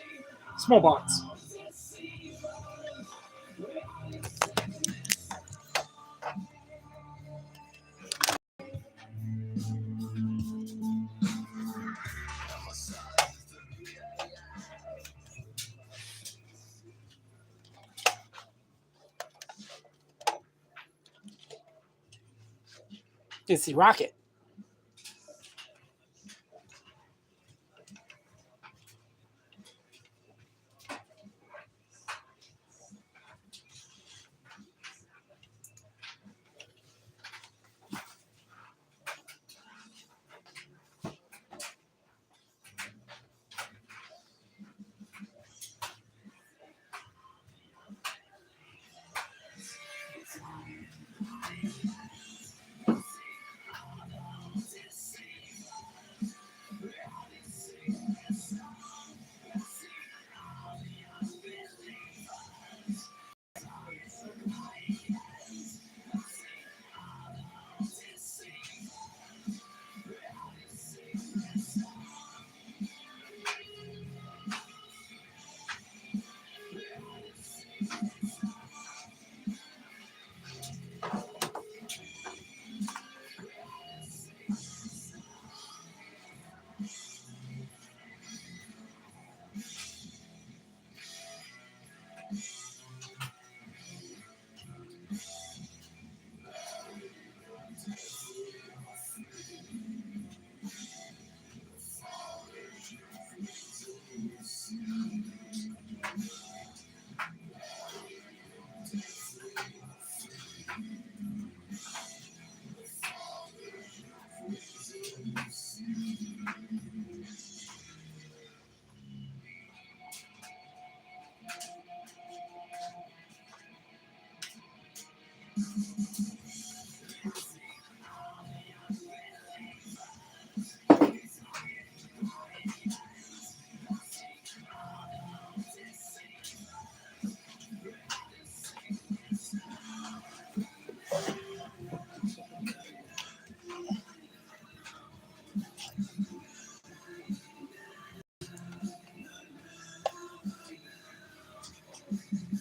Small box. It's the rocket.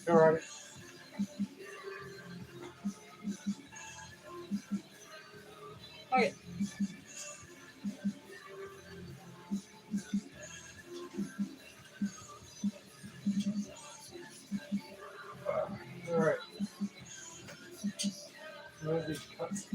All right. Okay. All right. Move these cuts.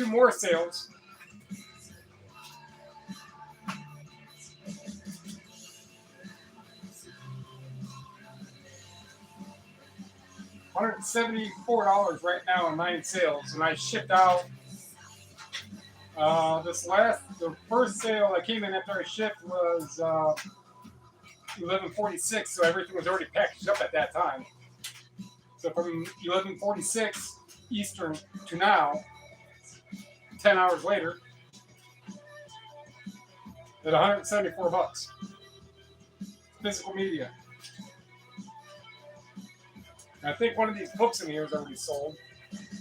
more sales. $174 right now on 9 sales, and I shipped out the first sale that came in after I shipped was 11:46, so everything was already packaged up at that time. So from 11:46 Eastern to now, 10 hours later, at $174. Physical media. And I think one of these books in here is already sold.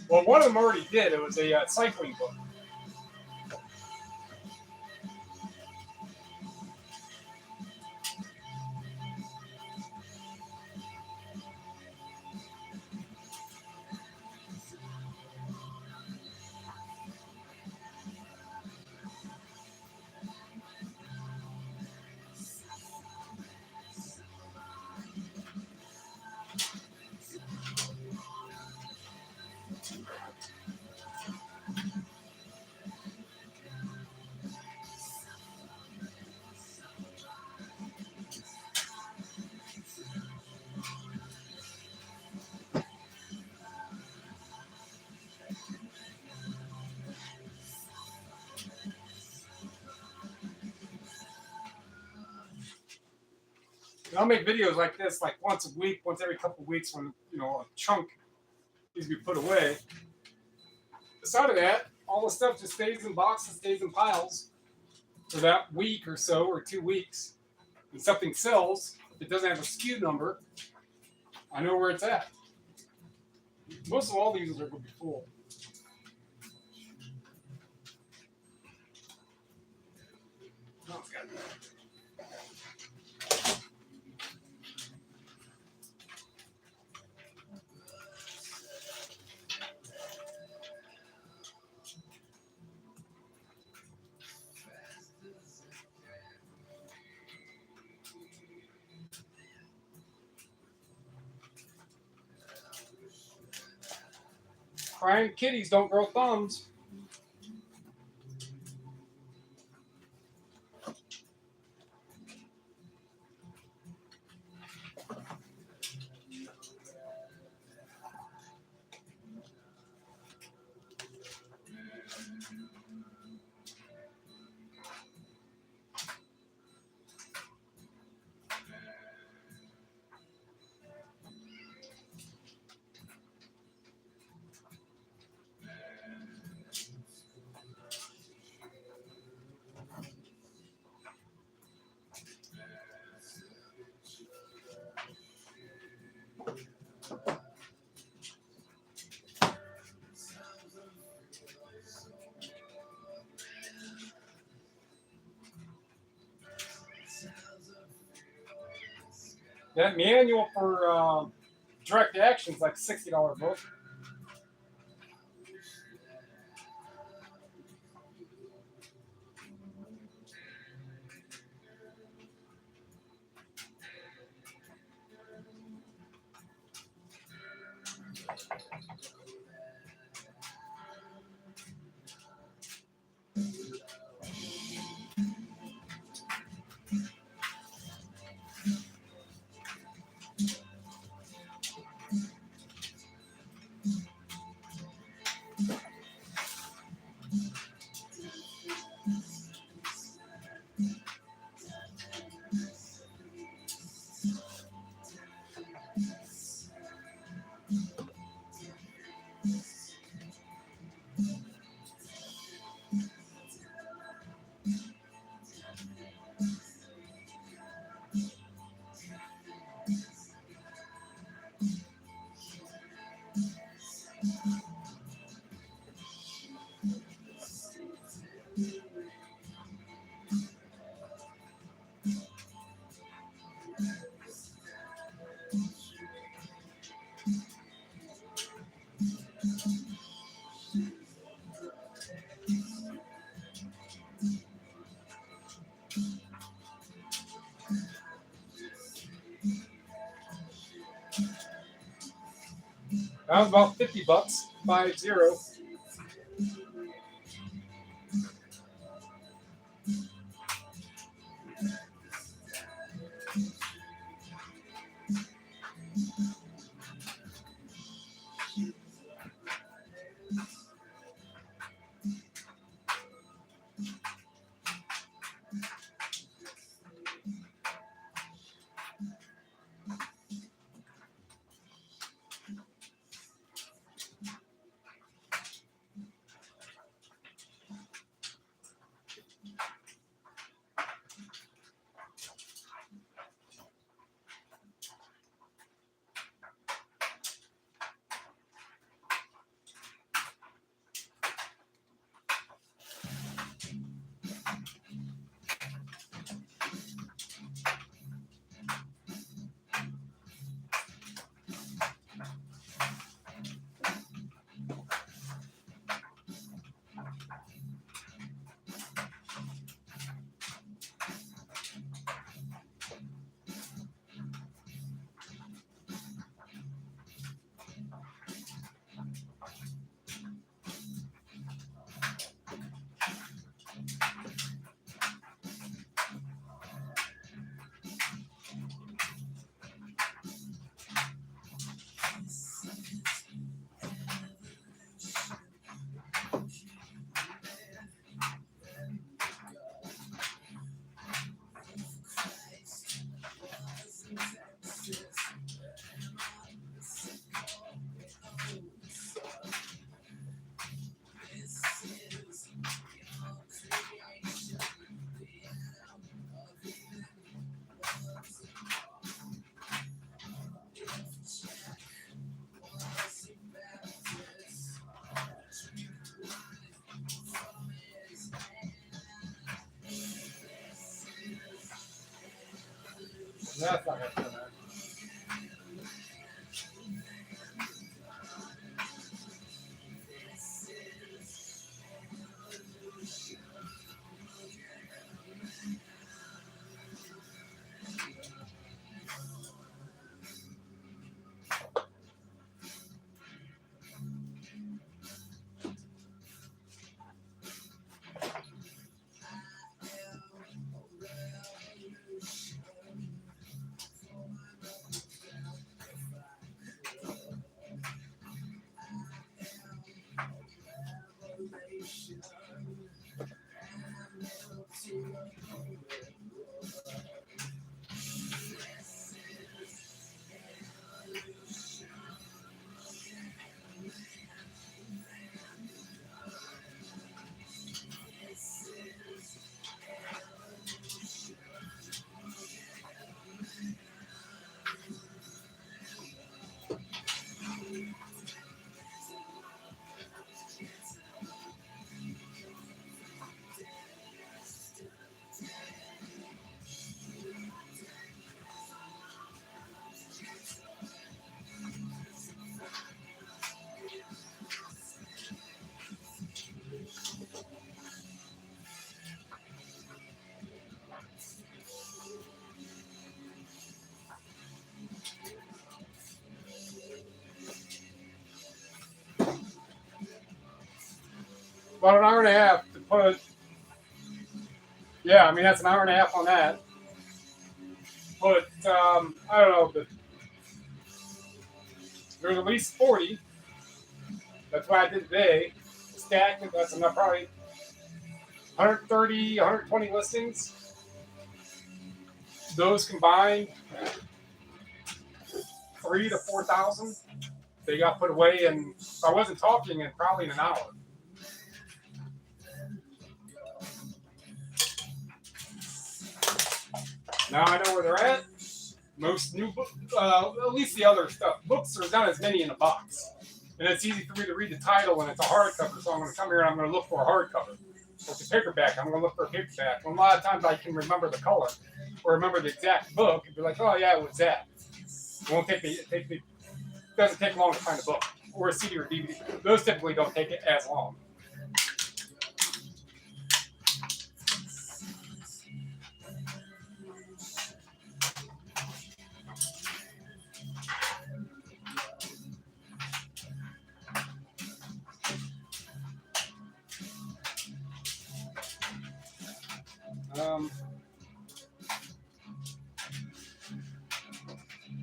Well, one of them already did. It was a cycling book. And I'll make videos like this, like once a week, once every couple of weeks, when a chunk needs to be put away. Aside of that, all the stuff just stays in boxes, stays in piles for that week or so, or 2 weeks. When something sells, if it doesn't have a SKU number, I know where it's at. Most of all these are going to be full. Oh, it's got it. Crying kitties don't grow thumbs. That manual for direct action is like a $60 book. That was about $50, 50. That's not gonna matter. About an hour and a half to put. Yeah, I mean that's an hour and a half on that. But I don't know. But there's at least 40. That's what I did today. Stacked. That's enough. Probably 130, 120 listings. Those combined, 3,000 to 4,000. They got put away, and I wasn't talking in probably an hour. Now I know where they're at. Most new books, at least the other stuff. Books, there's not as many in a box. And it's easy for me to read the title when it's a hardcover. So I'm going to come here and I'm going to look for a hardcover. If it's a paperback, I'm going to look for a paperback. And a lot of times I can remember the color or remember the exact book and be like, oh yeah, it was that. It won't take me, it doesn't take long to find a book or a CD or DVD. Those typically don't take it as long.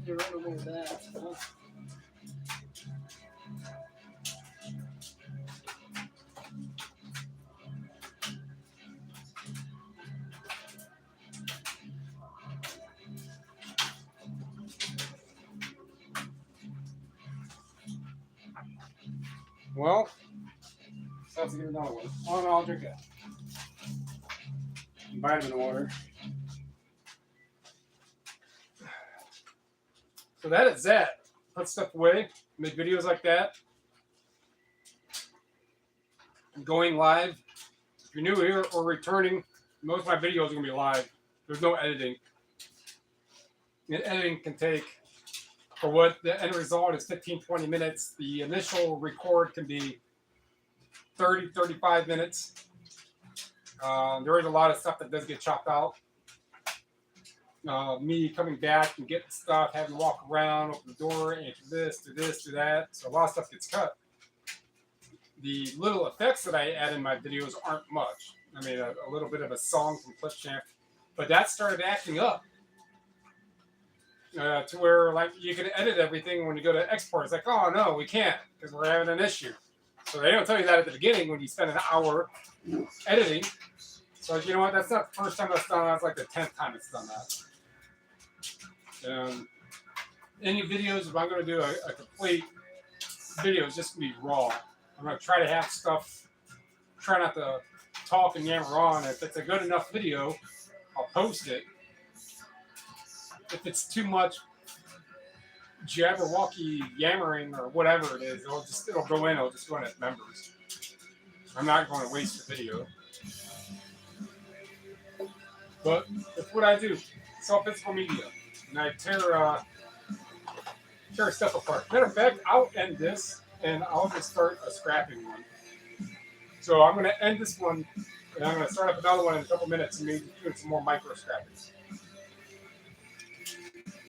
You're running with that. Huh? Well, so let's get another one. Oh no, I'll drink it. Vitamin water. So that is that. Put stuff away. Make videos like that. I'm going live. If you're new here or returning, most of my videos are going to be live. There's no editing. And editing can take, for what the end result is 15, 20 minutes. The initial record can be 30, 35 minutes. There is a lot of stuff that does get chopped out. Me coming back and getting stuff, having to walk around, open the door, answer this, do that. So a lot of stuff gets cut. The little effects that I add in my videos aren't much. I mean, a little bit of a song from Clipchamp, but that started acting up to where like you can edit everything when you go to export. It's like, oh no, we can't because we're having an issue. So they don't tell you that at the beginning when you spend an hour editing. So you know what? That's not the first time that's done that. That's like the 10th time it's done that. Any videos, if I'm going to do a complete video, it's just going to be raw. I'm going to try to have stuff, try not to talk and yammer on. If it's a good enough video, I'll post it. If it's too much jabberwocky yammering or whatever it is, it'll go in. It'll just go in as members. I'm not going to waste the video. But that's what I do. Sell physical media. and I tear stuff apart. Matter of fact, I'll end this and I'll just start a scrapping one. So I'm going to end this one and I'm going to start up another one in a couple minutes and maybe doing some more micro scrappings.